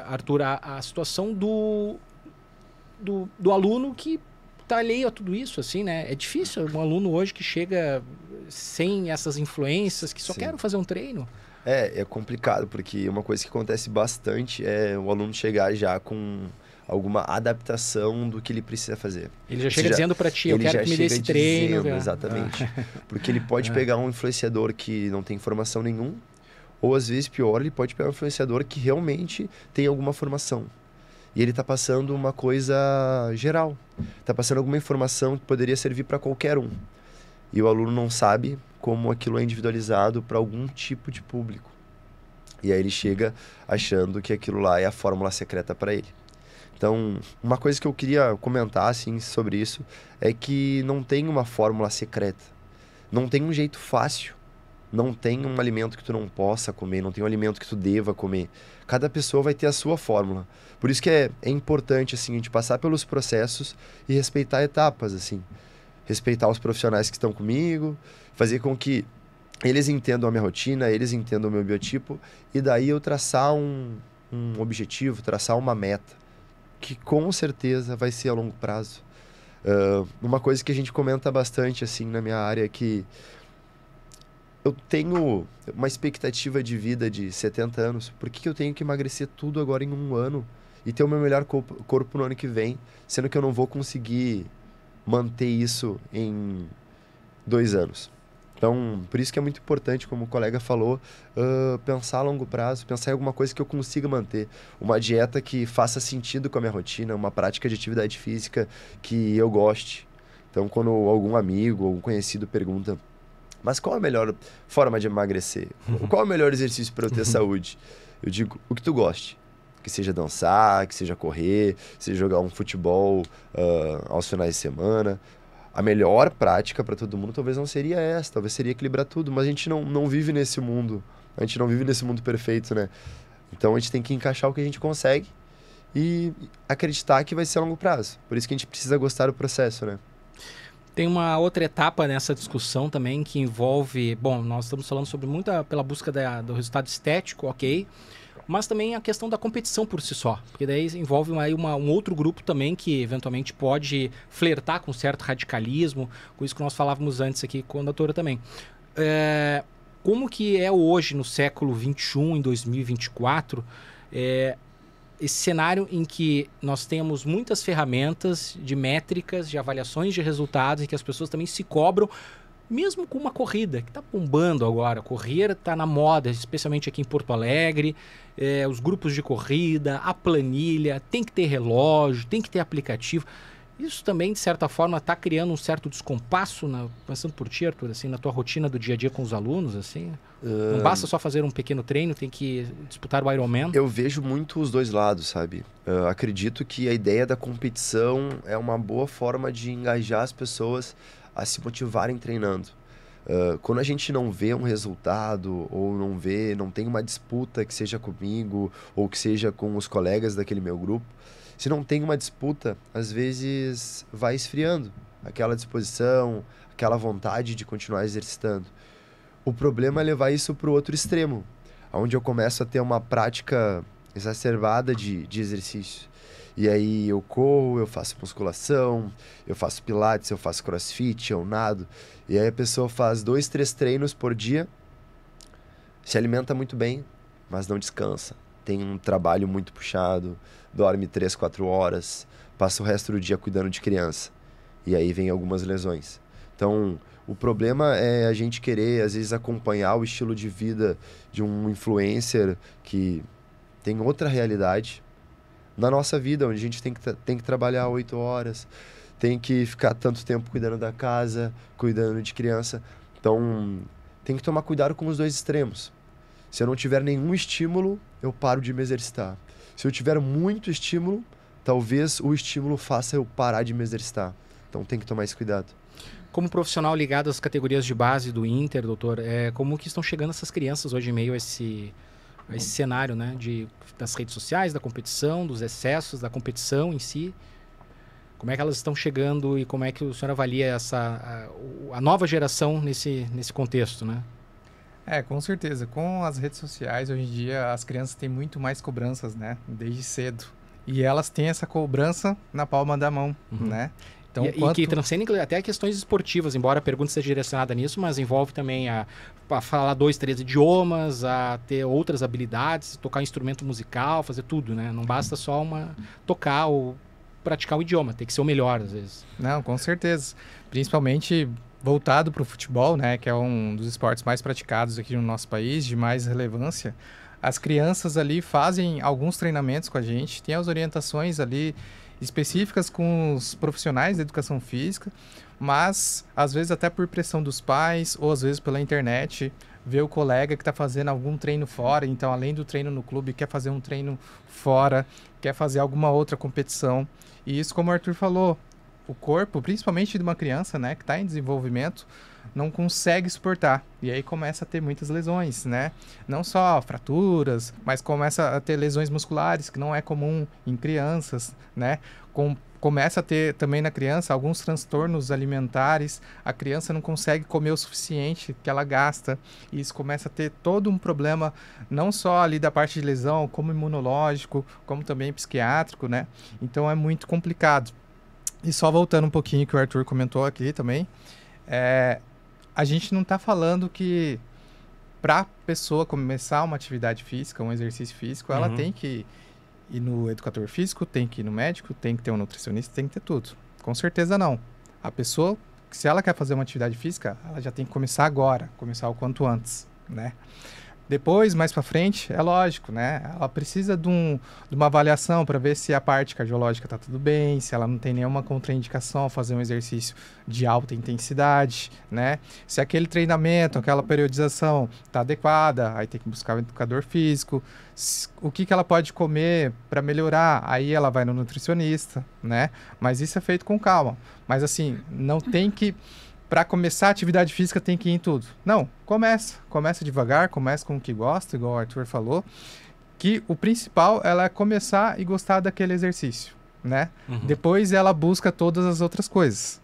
Arthur, a situação do aluno que está alheio a tudo isso, assim, né? É difícil um aluno hoje que chega sem essas influências, que só quer fazer um treino. É complicado, porque uma coisa que acontece bastante é o aluno chegar já com alguma adaptação do que ele precisa fazer. Ele já chega dizendo para ti, eu quero que me dê esse treino. Exatamente. Porque ele pode pegar um influenciador que não tem formação nenhuma, ou às vezes pior, ele pode pegar um influenciador que realmente tem alguma formação. E ele está passando uma coisa geral. Está passando alguma informação que poderia servir para qualquer um. E o aluno não sabe como aquilo é individualizado para algum tipo de público. E aí ele chega achando que aquilo lá é a fórmula secreta para ele. Então, uma coisa que eu queria comentar assim, sobre isso é que não tem uma fórmula secreta. Não tem um jeito fácil. Não tem um alimento que tu não possa comer, não tem um alimento que tu deva comer. Cada pessoa vai ter a sua fórmula. Por isso que é importante assim, a gente passar pelos processos e respeitar etapas. Assim. Respeitar os profissionais que estão comigo, fazer com que eles entendam a minha rotina, eles entendam o meu biotipo, e daí eu traçar um objetivo, traçar uma meta, que com certeza vai ser a longo prazo. Uma coisa que a gente comenta bastante assim, na minha área é que eu tenho uma expectativa de vida de 70 anos. Por que eu tenho que emagrecer tudo agora em 1 ano e ter o meu melhor corpo no ano que vem, sendo que eu não vou conseguir manter isso em 2 anos? Então, por isso que é muito importante, como o colega falou, pensar a longo prazo, pensar em alguma coisa que eu consiga manter. Uma dieta que faça sentido com a minha rotina, uma prática de atividade física que eu goste. Então, quando algum amigo ou um conhecido pergunta, mas qual a melhor forma de emagrecer? Qual é o melhor exercício para eu ter saúde? Eu digo, o que tu goste. Que seja dançar, que seja correr, que seja jogar um futebol aos finais de semana. A melhor prática para todo mundo talvez não seria essa, talvez seria equilibrar tudo, mas a gente não vive nesse mundo, a gente não vive nesse mundo perfeito, né? Então a gente tem que encaixar o que a gente consegue e acreditar que vai ser a longo prazo. Por isso que a gente precisa gostar do processo, né? Tem uma outra etapa nessa discussão também que envolve... Bom, nós estamos falando sobre muita pela busca do resultado estético, ok, mas também a questão da competição por si só, porque daí envolve um outro grupo também que eventualmente pode flertar com certo radicalismo, com isso que nós falávamos antes aqui com a doutora também. Como que é hoje, no século XXI, em 2024, esse cenário em que nós temos muitas ferramentas de métricas, de avaliações de resultados, e que as pessoas também se cobram, mesmo com uma corrida, que está bombando agora. Correr está na moda, especialmente aqui em Porto Alegre, os grupos de corrida, a planilha, tem que ter relógio, tem que ter aplicativo. Isso também, de certa forma, está criando um certo descompasso, pensando por ti, Arthur, assim, na tua rotina do dia a dia com os alunos, assim? Não basta só fazer um pequeno treino, tem que disputar o Ironman? Eu vejo muito os dois lados, sabe? Acredito que a ideia da competição é uma boa forma de engajar as pessoas a se motivarem treinando. Quando a gente não vê um resultado, ou não tem uma disputa que seja comigo, ou que seja com os colegas daquele meu grupo, se não tem uma disputa, às vezes vai esfriando aquela disposição, aquela vontade de continuar exercitando. O problema é levar isso para o outro extremo, onde eu começo a ter uma prática exacerbada de exercício. E aí eu corro, eu faço musculação, eu faço pilates, eu faço crossfit, eu nado. E aí a pessoa faz 2, 3 treinos por dia, se alimenta muito bem, mas não descansa. Tem um trabalho muito puxado, dorme 3, 4 horas, passa o resto do dia cuidando de criança. E aí vem algumas lesões. Então, o problema é a gente querer, às vezes, acompanhar o estilo de vida de um influencer que tem outra realidade na nossa vida, onde a gente tem que trabalhar 8 horas, tem que ficar tanto tempo cuidando da casa, cuidando de criança. Então, tem que tomar cuidado com os dois extremos. Se eu não tiver nenhum estímulo, eu paro de me exercitar. Se eu tiver muito estímulo, talvez o estímulo faça eu parar de me exercitar. Então, tem que tomar esse cuidado. Como profissional ligado às categorias de base do Inter, doutor, como que estão chegando essas crianças hoje em meio a esse cenário, né, das redes sociais, da competição, dos excessos, da competição em si? Como é que elas estão chegando e como é que o senhor avalia a nova geração nesse contexto, né? Com certeza. Com as redes sociais, hoje em dia, as crianças têm muito mais cobranças, né? Desde cedo. E elas têm essa cobrança na palma da mão, né? Então, e que transcende até questões esportivas, embora a pergunta seja direcionada nisso, mas envolve também a falar 2, 3 idiomas, a ter outras habilidades, tocar instrumento musical, fazer tudo, né? Não basta só tocar ou praticar o idioma, tem que ser o melhor, às vezes. Não, com certeza. Principalmente voltado para o futebol, né? Que é um dos esportes mais praticados aqui no nosso país, de mais relevância. As crianças ali fazem alguns treinamentos com a gente, tem as orientações ali específicas com os profissionais da educação física, mas às vezes até por pressão dos pais ou às vezes pela internet, vê o colega que está fazendo algum treino fora, então além do treino no clube, quer fazer um treino fora, quer fazer alguma outra competição. E isso, como o Arthur falou, o corpo, principalmente de uma criança, né, que está em desenvolvimento, não consegue suportar. E aí começa a ter muitas lesões, né? Não só fraturas, mas começa a ter lesões musculares, que não é comum em crianças, né? Começa a ter também na criança alguns transtornos alimentares. A criança não consegue comer o suficiente que ela gasta. E isso começa a ter todo um problema, não só ali da parte de lesão, como imunológico, como também psiquiátrico, né? Então é muito complicado. E só voltando um pouquinho que o Arthur comentou aqui também, a gente não está falando que para a pessoa começar uma atividade física, um exercício físico, ela tem que ir no educador físico, tem que ir no médico, tem que ter um nutricionista, tem que ter tudo. Com certeza não. A pessoa se ela quer fazer uma atividade física, ela já tem que começar agora, começar o quanto antes, né? Depois, mais para frente, é lógico, né? Ela precisa de uma avaliação para ver se a parte cardiológica está tudo bem, se ela não tem nenhuma contraindicação ao fazer um exercício de alta intensidade, né? Se aquele treinamento, aquela periodização está adequada, aí tem que buscar um educador físico. O que ela pode comer para melhorar, aí ela vai no nutricionista, né? Mas isso é feito com calma. Mas assim, não tem que... Para começar a atividade física tem que ir em tudo. Não, começa devagar, começa com o que gosta, igual o Arthur falou, que o principal ela é começar e gostar daquele exercício, né? Depois ela busca todas as outras coisas.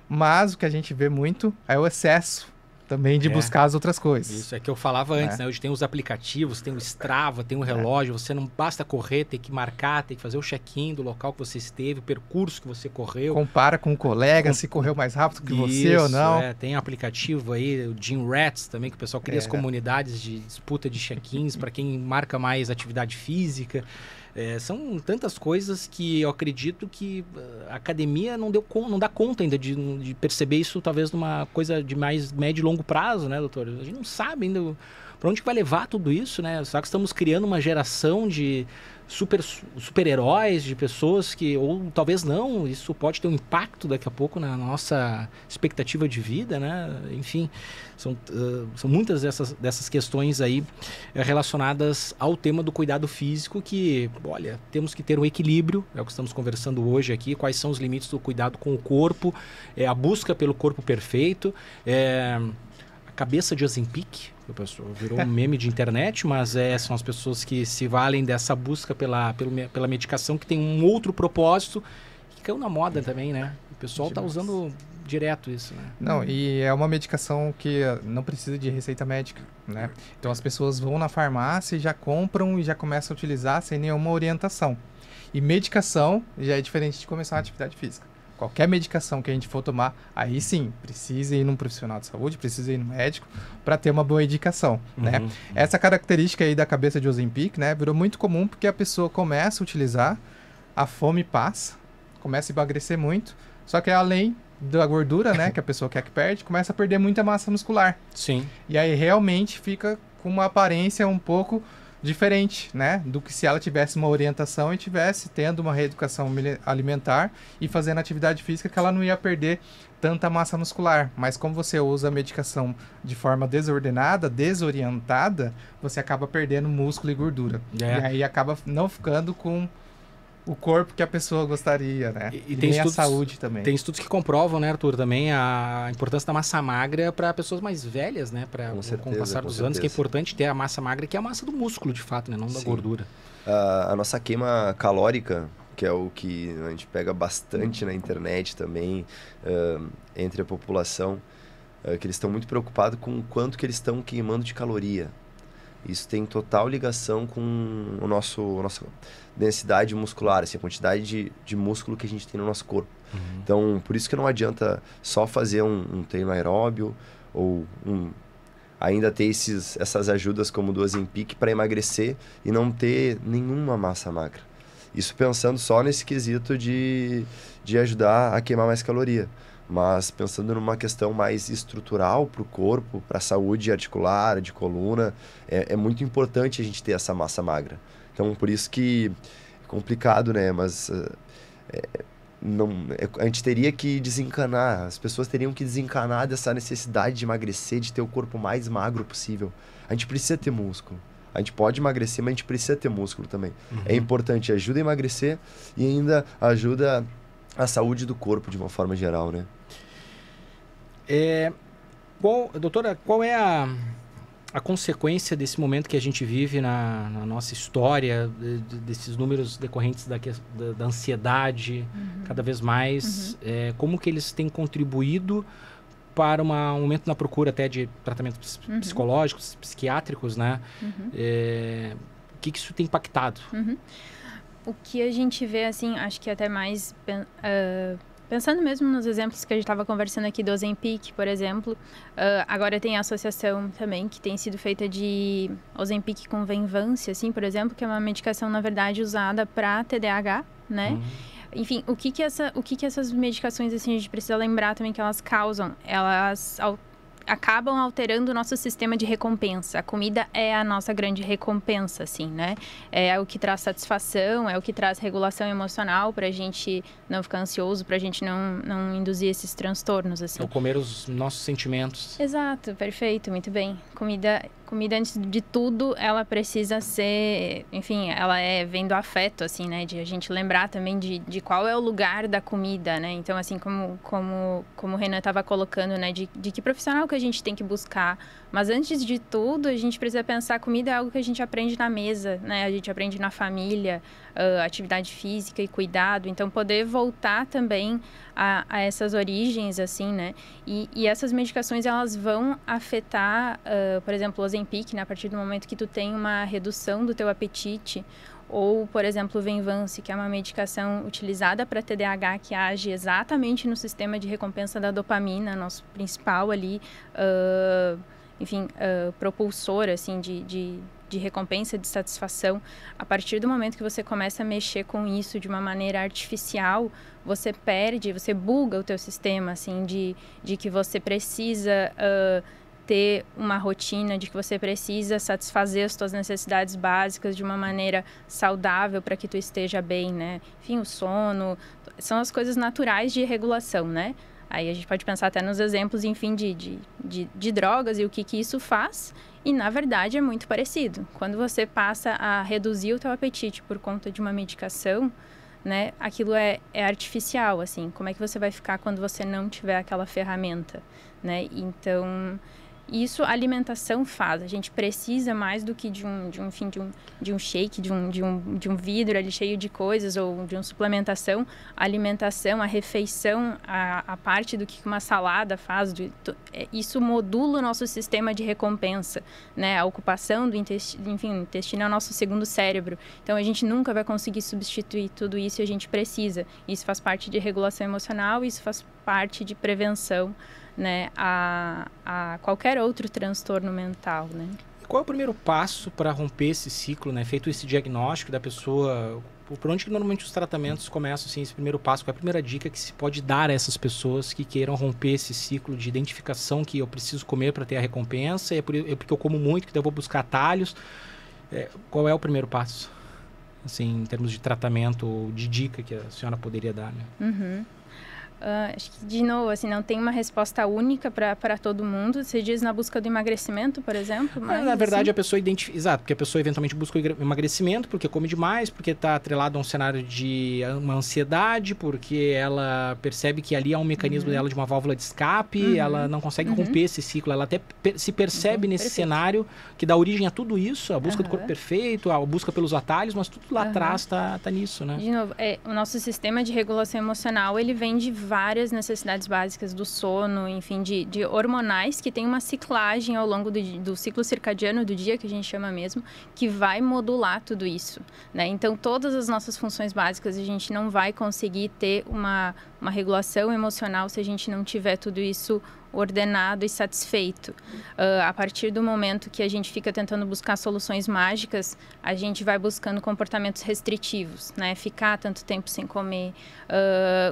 Mas o que a gente vê muito é o excesso também de buscar as outras coisas. Isso é que eu falava antes, né? Hoje tem os aplicativos, tem o Strava, tem o relógio, você não basta correr, tem que marcar, tem que fazer o check-in do local que você esteve, o percurso que você correu. Compara com o colega, se correu mais rápido que você ou não. Tem aplicativo aí, o Gym Rats também, que o pessoal cria as comunidades de disputa de check-ins para quem marca mais atividade física. São tantas coisas que eu acredito que a academia não dá conta ainda de perceber isso, talvez numa coisa de mais médio e longo prazo, né, doutor? A gente não sabe ainda para onde que vai levar tudo isso, né? Só que estamos criando uma geração de super-heróis, de pessoas que, ou talvez não, isso pode ter um impacto daqui a pouco na nossa expectativa de vida, né? Enfim, são muitas dessas questões aí relacionadas ao tema do cuidado físico que, olha, temos que ter um equilíbrio, é o que estamos conversando hoje aqui, quais são os limites do cuidado com o corpo, a busca pelo corpo perfeito, a cabeça de Ozempic, virou um meme de internet, mas são as pessoas que se valem dessa busca pela medicação que tem um outro propósito que caiu na moda também, né? O pessoal está usando direto isso, né? Não, e é uma medicação que não precisa de receita médica, né? Então as pessoas vão na farmácia e já compram e já começam a utilizar sem nenhuma orientação. E medicação já é diferente de começar a atividade física. Qualquer medicação que a gente for tomar, aí sim, precisa ir num profissional de saúde, precisa ir no médico para ter uma boa indicação, né? Essa característica aí da cabeça de Ozempic, né, virou muito comum porque a pessoa começa a utilizar, a fome passa, começa a emagrecer muito, só que além da gordura, né, que a pessoa quer que perde, começa a perder muita massa muscular. Sim. E aí realmente fica com uma aparência um pouco diferente, né, do que se ela tivesse uma orientação e tivesse tendo uma reeducação alimentar e fazendo atividade física, que ela não ia perder tanta massa muscular. Mas como você usa a medicação de forma desordenada, desorientada, você acaba perdendo músculo e gordura. E aí acaba não ficando com o corpo que a pessoa gostaria, né? E tem estudos, a saúde também. Tem estudos que comprovam, né, Arthur, também a importância da massa magra para pessoas mais velhas, né? Com o passar dos anos, que é importante ter a massa magra, que é a massa do músculo, de fato, né? Não da gordura. A nossa queima calórica, que é o que a gente pega bastante na internet também, entre a população, que eles estão muito preocupados com o quanto que eles estão queimando de caloria. Isso tem total ligação com a nossa densidade muscular, assim, a quantidade de músculo que a gente tem no nosso corpo. Então, por isso que não adianta só fazer um treino aeróbio ou ainda ter essas ajudas como do Ozempic para emagrecer e não ter nenhuma massa magra. Isso pensando só nesse quesito de ajudar a queimar mais caloria. Mas pensando numa questão mais estrutural para o corpo, para a saúde articular, de coluna, é muito importante a gente ter essa massa magra. Então, por isso que é complicado, né? Mas a gente teria que desencanar, as pessoas teriam que desencanar dessa necessidade de emagrecer, de ter o corpo mais magro possível. A gente precisa ter músculo. A gente pode emagrecer, mas a gente precisa ter músculo também. É importante, ajuda a emagrecer e ainda ajuda a saúde do corpo de uma forma geral, né? Doutora, qual é a consequência desse momento que a gente vive na nossa história, desses números decorrentes da ansiedade cada vez mais? Como que eles têm contribuído para um aumento na procura até de tratamentos psicológicos, psiquiátricos, né? O que isso tem impactado? O que a gente vê, assim, acho que até mais... Pensando mesmo nos exemplos que a gente estava conversando aqui do Ozempic, por exemplo, agora tem a associação também que tem sido feita de Ozempic com Venvanse, assim, por exemplo, que é uma medicação, na verdade, usada para TDAH, né? Enfim, o que essas medicações, assim, a gente precisa lembrar também que elas causam? Elas acabam alterando o nosso sistema de recompensa. A comida é a nossa grande recompensa, assim, né? É o que traz satisfação, é o que traz regulação emocional pra gente não ficar ansioso, pra gente não induzir esses transtornos, assim. É o comer os nossos sentimentos. Exato, perfeito, muito bem. Comida, antes de tudo, ela precisa ser, enfim, vem do afeto, assim, né? De a gente lembrar também de qual é o lugar da comida, né? Então, assim, como o Renan estava colocando, né? De que profissional que a gente tem que buscar. Mas antes de tudo, a gente precisa pensar, a comida é algo que a gente aprende na mesa, né? A gente aprende na família, atividade física e cuidado. Então, poder voltar também a essas origens, assim, né? E essas medicações, elas vão afetar, por exemplo, o Ozempic, né? A partir do momento que tu tem uma redução do teu apetite, ou, por exemplo, o Venvance, que é uma medicação utilizada para TDAH, que age exatamente no sistema de recompensa da dopamina, nosso principal ali, propulsor, assim, de recompensa, de satisfação. A partir do momento que você começa a mexer com isso de uma maneira artificial, você buga o teu sistema, assim, de que você precisa ter uma rotina, de que você precisa satisfazer as tuas necessidades básicas de uma maneira saudável para que tu esteja bem, né? Enfim, o sono, são as coisas naturais de regulação, né? Aí a gente pode pensar até nos exemplos, enfim, de drogas e o que isso faz. E, na verdade, é muito parecido. Quando você passa a reduzir o teu apetite por conta de uma medicação, né, aquilo é artificial, assim. Como é que você vai ficar quando você não tiver aquela ferramenta, né? Então, isso a alimentação faz. A gente precisa mais do que de um shake, de um vidro ali cheio de coisas, ou de uma suplementação. A alimentação, a refeição, a parte do que uma salada faz, isso modula o nosso sistema de recompensa, né? A ocupação do intestino, enfim, o intestino é o nosso segundo cérebro. Então, a gente nunca vai conseguir substituir tudo isso e a gente precisa. Isso faz parte de regulação emocional, isso faz parte de prevenção, né, a qualquer outro transtorno mental, né? E qual é o primeiro passo para romper esse ciclo, né? Feito esse diagnóstico da pessoa, por onde que normalmente os tratamentos começam, assim, esse primeiro passo? Qual é a primeira dica que se pode dar a essas pessoas que queiram romper esse ciclo de identificação que eu preciso comer para ter a recompensa, é porque eu como muito, que eu vou buscar atalhos? Qual é o primeiro passo, assim, em termos de tratamento ou de dica que a senhora poderia dar, né? Uhum. Acho que, de novo, assim, não tem uma resposta única para todo mundo. Você diz na busca do emagrecimento, por exemplo? Mas, na verdade, assim... a pessoa identifica... Exato, porque a pessoa eventualmente busca o emagrecimento porque come demais, porque está atrelado a um cenário de uma ansiedade, porque ela percebe que ali há um mecanismo dela de uma válvula de escape, ela não consegue romper esse ciclo, ela até se percebe nesse cenário que dá origem a tudo isso, a busca do corpo perfeito, a busca pelos atalhos, mas tudo lá atrás tá nisso, né? De novo, o nosso sistema de regulação emocional, ele vem de várias necessidades básicas do sono, enfim, de hormonais que tem uma ciclagem ao longo do ciclo circadiano do dia, que a gente chama mesmo, que vai modular tudo isso, né? Então, todas as nossas funções básicas, a gente não vai conseguir ter uma regulação emocional se a gente não tiver tudo isso ordenado e satisfeito. A partir do momento que a gente fica tentando buscar soluções mágicas, a gente vai buscando comportamentos restritivos, né? Ficar tanto tempo sem comer,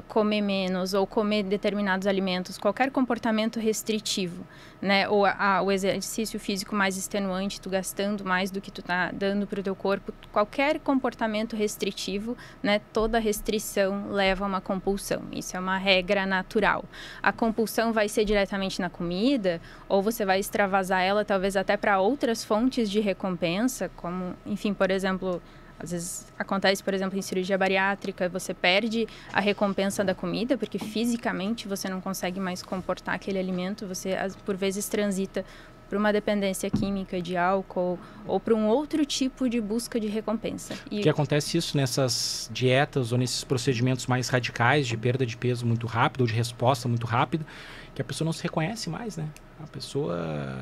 comer menos ou comer determinados alimentos, qualquer comportamento restritivo, né? Ou o exercício físico mais extenuante, tu gastando mais do que tu tá dando para o teu corpo, qualquer comportamento restritivo, né? Toda restrição leva a uma compulsão. Isso é uma regra natural. A compulsão vai ser diretamente na comida, ou você vai extravasar ela talvez até para outras fontes de recompensa, como, enfim, por exemplo, às vezes acontece, por exemplo, em cirurgia bariátrica, você perde a recompensa da comida, porque fisicamente você não consegue mais comportar aquele alimento, você por vezes transita para uma dependência química de álcool ou para um outro tipo de busca de recompensa. Que acontece isso nessas dietas ou nesses procedimentos mais radicais de perda de peso muito rápido ou de resposta muito rápida, que a pessoa não se reconhece mais, né? A pessoa,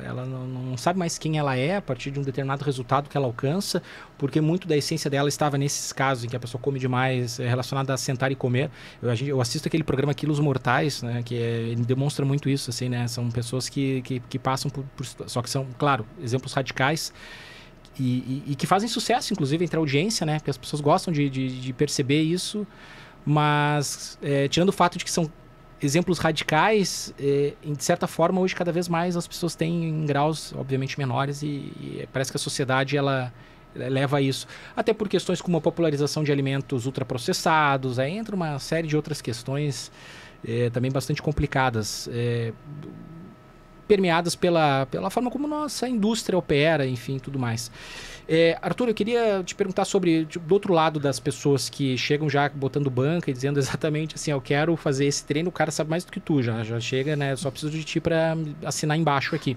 ela não sabe mais quem ela é a partir de um determinado resultado que ela alcança, porque muito da essência dela estava nesses casos em que a pessoa come demais, relacionado a sentar e comer. Eu assisto aquele programa Quilos Mortais, né? Que ele demonstra muito isso, assim, né? São pessoas que passam por... Só que são, claro, exemplos radicais e que fazem sucesso, inclusive, entre a audiência, né? Porque as pessoas gostam de perceber isso. Mas, tirando o fato de que são exemplos radicais, de certa forma, hoje cada vez mais as pessoas têm em graus, obviamente, menores e parece que a sociedade, ela leva a isso. Até por questões como a popularização de alimentos ultraprocessados, aí entra uma série de outras questões também bastante complicadas, permeadas pela forma como nossa indústria opera, enfim, tudo mais. Arthur, eu queria te perguntar sobre, do outro lado, das pessoas que chegam já botando banca e dizendo exatamente assim, eu quero fazer esse treino, o cara sabe mais do que tu, já chega, né, só preciso de ti para assinar embaixo aqui.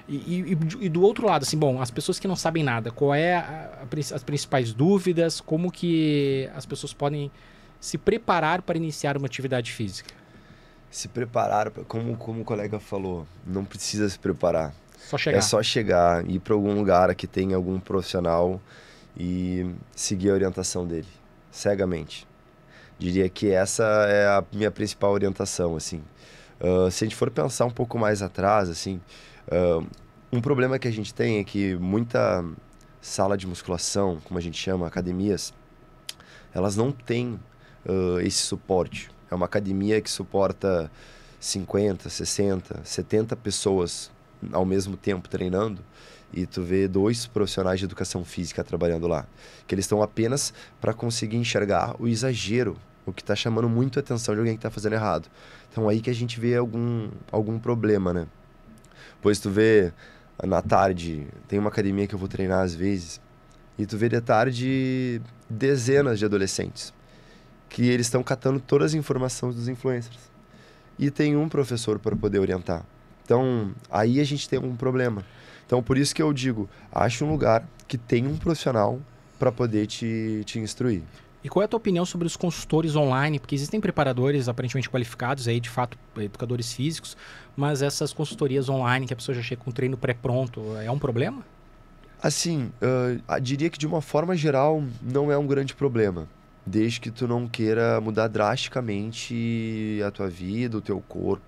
E do outro lado, assim, bom, as pessoas que não sabem nada, qual as principais dúvidas, como que as pessoas podem se preparar para iniciar uma atividade física? Se preparar, como o colega falou, não precisa se preparar. Só chegar. É só chegar, ir para algum lugar que tenha algum profissional e seguir a orientação dele, cegamente. Diria que essa é a minha principal orientação, assim. Se a gente for pensar um pouco mais atrás, assim, um problema que a gente tem é que muita sala de musculação, como a gente chama, academias, elas não têm esse suporte. É uma academia que suporta 50, 60, 70 pessoas ao mesmo tempo treinando, e tu vê 2 profissionais de educação física trabalhando lá, que eles estão apenas para conseguir enxergar o exagero, o que está chamando muito a atenção de alguém que está fazendo errado. Então aí que a gente vê algum problema, né? Pois tu vê na tarde, tem uma academia que eu vou treinar às vezes, e tu vê de tarde dezenas de adolescentes que eles estão catando todas as informações dos influencers. E tem um professor para poder orientar. Então, aí a gente tem um problema. Então, por isso que eu digo, ache um lugar que tenha um profissional para poder te instruir. E qual é a tua opinião sobre os consultores online? Porque existem preparadores aparentemente qualificados, aí, de fato, educadores físicos, mas essas consultorias online que a pessoa já chega com um treino pré-pronto, é um problema? Assim, diria que de uma forma geral não é um grande problema. Desde que tu não queira mudar drasticamente a tua vida, o teu corpo.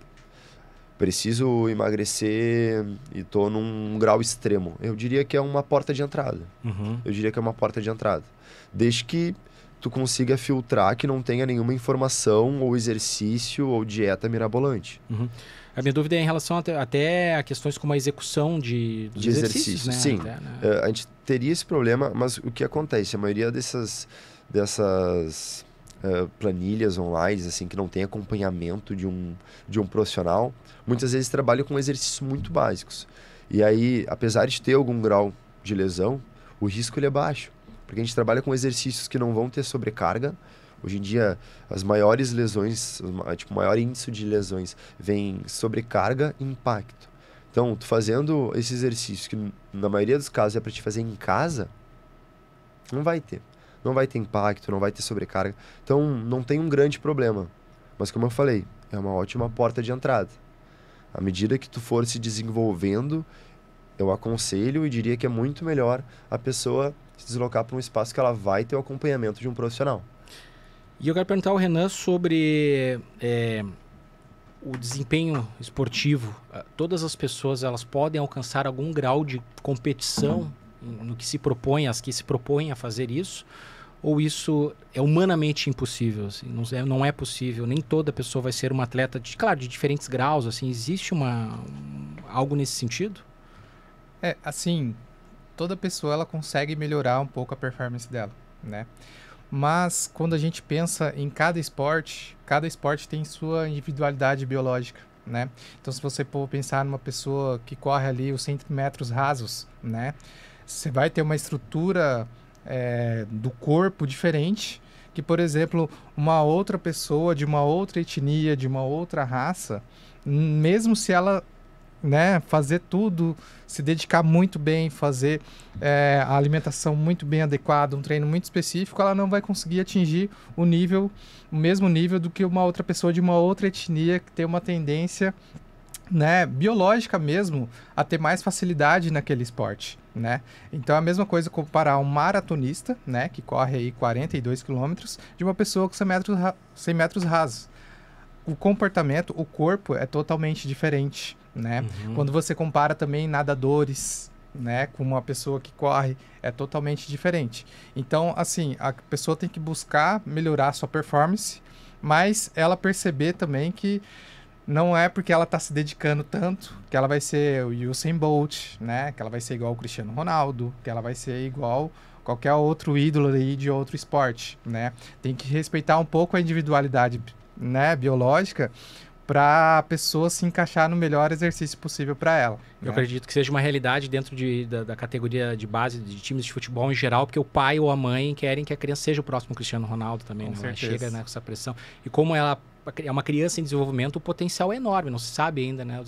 Preciso emagrecer e tô num grau extremo. Eu diria que é uma porta de entrada. Eu diria que é uma porta de entrada. Desde que tu consiga filtrar que não tenha nenhuma informação ou exercício ou dieta mirabolante. A minha dúvida é em relação até a questões como a execução de exercícios, né? Sim, até, né? A gente teria esse problema, mas o que acontece? A maioria dessas planilhas online, assim, que não tem acompanhamento de um profissional, muitas vezes trabalham com exercícios muito básicos. E aí, apesar de ter algum grau de lesão, o risco ele é baixo. Porque a gente trabalha com exercícios que não vão ter sobrecarga. Hoje em dia, as maiores lesões, tipo, o maior índice de lesões vem sobrecarga e impacto. Então, tu fazendo esse exercício, que na maioria dos casos é para te fazer em casa, não vai ter. Não vai ter impacto, não vai ter sobrecarga. Então, não tem um grande problema. Mas, como eu falei, é uma ótima porta de entrada. À medida que tu for se desenvolvendo, eu aconselho e diria que é muito melhor a pessoa se deslocar para um espaço que ela vai ter o acompanhamento de um profissional. E eu quero perguntar ao Renan sobre o desempenho esportivo. Todas as pessoas, elas podem alcançar algum grau de competição no que se propõe, as que se propõem a fazer isso? Ou isso é humanamente impossível? Assim, não é possível, nem toda pessoa vai ser uma atleta, de diferentes graus, assim, existe algo nesse sentido? Assim, toda pessoa ela consegue melhorar um pouco a performance dela, né? Mas quando a gente pensa em cada esporte tem sua individualidade biológica, né? Então, se você for pensar numa pessoa que corre ali os 100 metros rasos, né? Você vai ter uma estrutura do corpo diferente que, por exemplo, uma outra pessoa de uma outra etnia, de uma outra raça, mesmo se ela, né, fazer tudo, se dedicar muito bem, fazer a alimentação muito bem adequada, um treino muito específico, ela não vai conseguir atingir o mesmo nível do que uma outra pessoa de uma outra etnia que tem uma tendência, né, biológica mesmo, a ter mais facilidade naquele esporte, né? Então é a mesma coisa comparar um maratonista, né, que corre aí 42 quilômetros, de uma pessoa com 100 metros rasos. O comportamento, o corpo é totalmente diferente, né? Quando você compara também nadadores, né, com uma pessoa que corre é totalmente diferente. Então, assim, a pessoa tem que buscar melhorar a sua performance, mas ela perceber também que não é porque ela está se dedicando tanto que ela vai ser o Usain Bolt, né, que ela vai ser igual o Cristiano Ronaldo, que ela vai ser igual qualquer outro ídolo aí de outro esporte, né? Tem que respeitar um pouco a individualidade, né, biológica, para a pessoa se encaixar no melhor exercício possível para ela. Eu acredito que seja uma realidade dentro da categoria de base de times de futebol em geral, porque o pai ou a mãe querem que a criança seja o próximo Cristiano Ronaldo também. Com Ela certeza. chega, né, com essa pressão. E como ela é uma criança em desenvolvimento, o potencial é enorme, não se sabe ainda, né,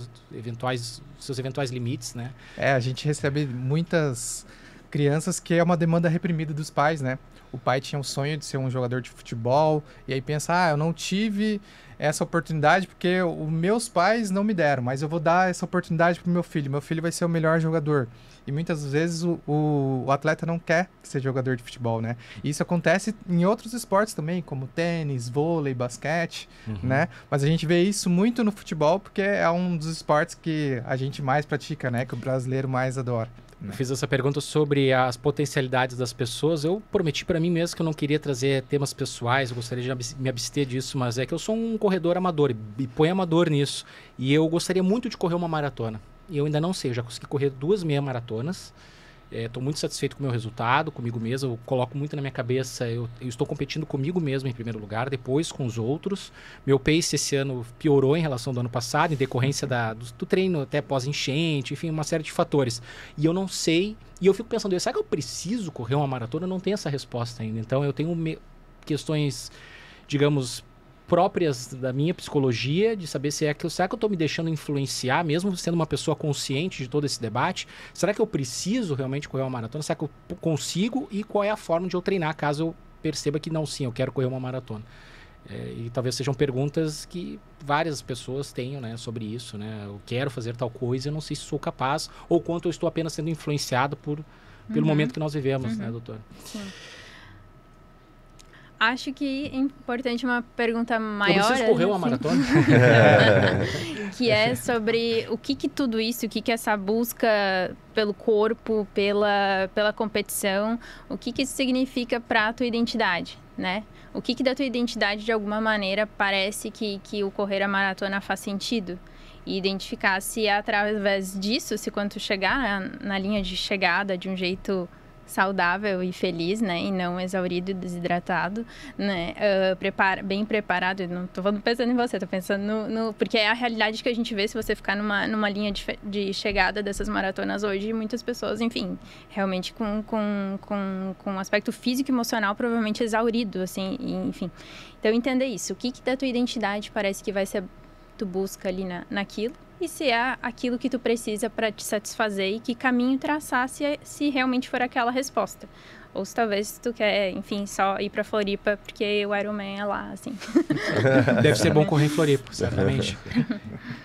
seus eventuais limites, né? A gente recebe muitas crianças que é uma demanda reprimida dos pais, né? O pai tinha um sonho de ser um jogador de futebol e aí pensa, eu não tive essa oportunidade porque os meus pais não me deram, mas eu vou dar essa oportunidade pro meu filho vai ser o melhor jogador. E muitas vezes o atleta não quer ser jogador de futebol, né? E isso acontece em outros esportes também, como tênis, vôlei, basquete, né? Mas a gente vê isso muito no futebol porque é um dos esportes que a gente mais pratica, né? Que o brasileiro mais adora. Eu fiz essa pergunta sobre as potencialidades das pessoas. Eu prometi para mim mesmo que eu não queria trazer temas pessoais, eu gostaria de me abster disso, mas é que eu sou um corredor amador e põe amador nisso. E eu gostaria muito de correr uma maratona. E eu ainda não sei, eu já consegui correr 2 meia maratonas. Estou muito satisfeito com o meu resultado, comigo mesmo. Eu coloco muito na minha cabeça, eu estou competindo comigo mesmo em primeiro lugar, depois com os outros. Meu pace esse ano piorou em relação ao ano passado, em decorrência do treino até pós-enchente, enfim, uma série de fatores. E eu não sei, e eu fico pensando, será que eu preciso correr uma maratona? Eu não tenho essa resposta ainda. Então eu tenho questões, digamos, próprias da minha psicologia, de saber será que eu estou me deixando influenciar, mesmo sendo uma pessoa consciente de todo esse debate? Será que eu preciso realmente correr uma maratona? Será que eu consigo? E qual é a forma de eu treinar, caso eu perceba que não, sim, eu quero correr uma maratona? E talvez sejam perguntas que várias pessoas tenham, né, sobre isso, né? Eu quero fazer tal coisa, eu não sei se sou capaz, ou quanto eu estou apenas sendo influenciado pelo momento que nós vivemos, né, doutora? Sim. Acho que é importante uma pergunta maior. Eu preciso correr uma maratona? Que é sobre o que tudo isso, o que essa busca pelo corpo, pela competição, o que isso significa para a tua identidade, né? O que da tua identidade, de alguma maneira, parece que o correr a maratona faz sentido? E identificar se é através disso, se quando tu chegar na linha de chegada de um jeito saudável e feliz, né, e não exaurido e desidratado, né, bem preparado. Eu não tô pensando em você, tô pensando porque é a realidade que a gente vê se você ficar numa linha de chegada dessas maratonas hoje. Muitas pessoas, enfim, realmente com um aspecto físico e emocional provavelmente exaurido, assim, enfim. Então, entender isso. O que da tua identidade parece que vai ser tu busca ali naquilo, e se é aquilo que tu precisa para te satisfazer e que caminho traçar se realmente for aquela resposta. Ou se talvez tu quer, enfim, só ir para Floripa porque o Ironman é lá, assim. Deve ser bom correr em Floripa, certamente.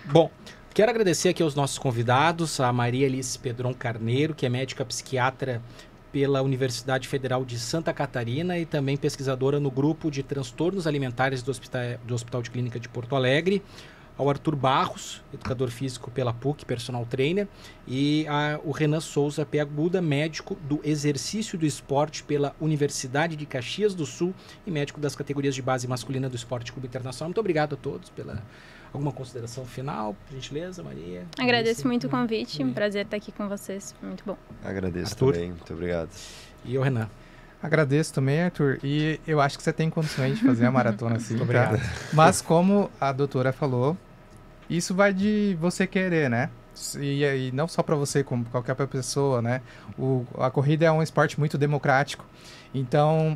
Bom, quero agradecer aqui aos nossos convidados, a Maria Alice Pedron Carneiro, que é médica psiquiatra pela Universidade Federal de Santa Catarina e também pesquisadora no grupo de transtornos alimentares do Hospital de Clínica de Porto Alegre, ao Arthur Barros, educador físico pela PUC, personal trainer, e o Renan Souza Peaguda, médico do exercício do esporte pela Universidade de Caxias do Sul e médico das categorias de base masculina do Esporte Clube Internacional. Muito obrigado a todos pela alguma consideração final, por gentileza, Maria. Agradeço muito o convite, um prazer estar aqui com vocês, muito bom. Agradeço Arthur. também, muito obrigado. E o Renan. Agradeço também, Arthur, e eu acho que você tem condições de fazer a maratona assim. Obrigado. Mas como a doutora falou, isso vai de você querer, né? E não só para você, como qualquer pessoa, né? A corrida é um esporte muito democrático. Então,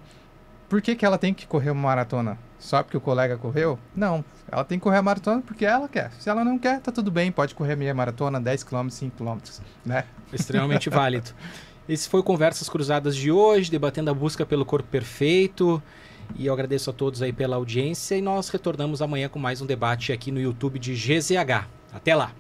por que ela tem que correr uma maratona? Só porque o colega correu? Não. Ela tem que correr a maratona porque ela quer. Se ela não quer, tá tudo bem. Pode correr meia maratona, 10 km, 5 km, né? Extremamente válido. Esse foi o Conversas Cruzadas de hoje, debatendo a busca pelo corpo perfeito. E eu agradeço a todos aí pela audiência e nós retornamos amanhã com mais um debate aqui no YouTube de GZH. Até lá!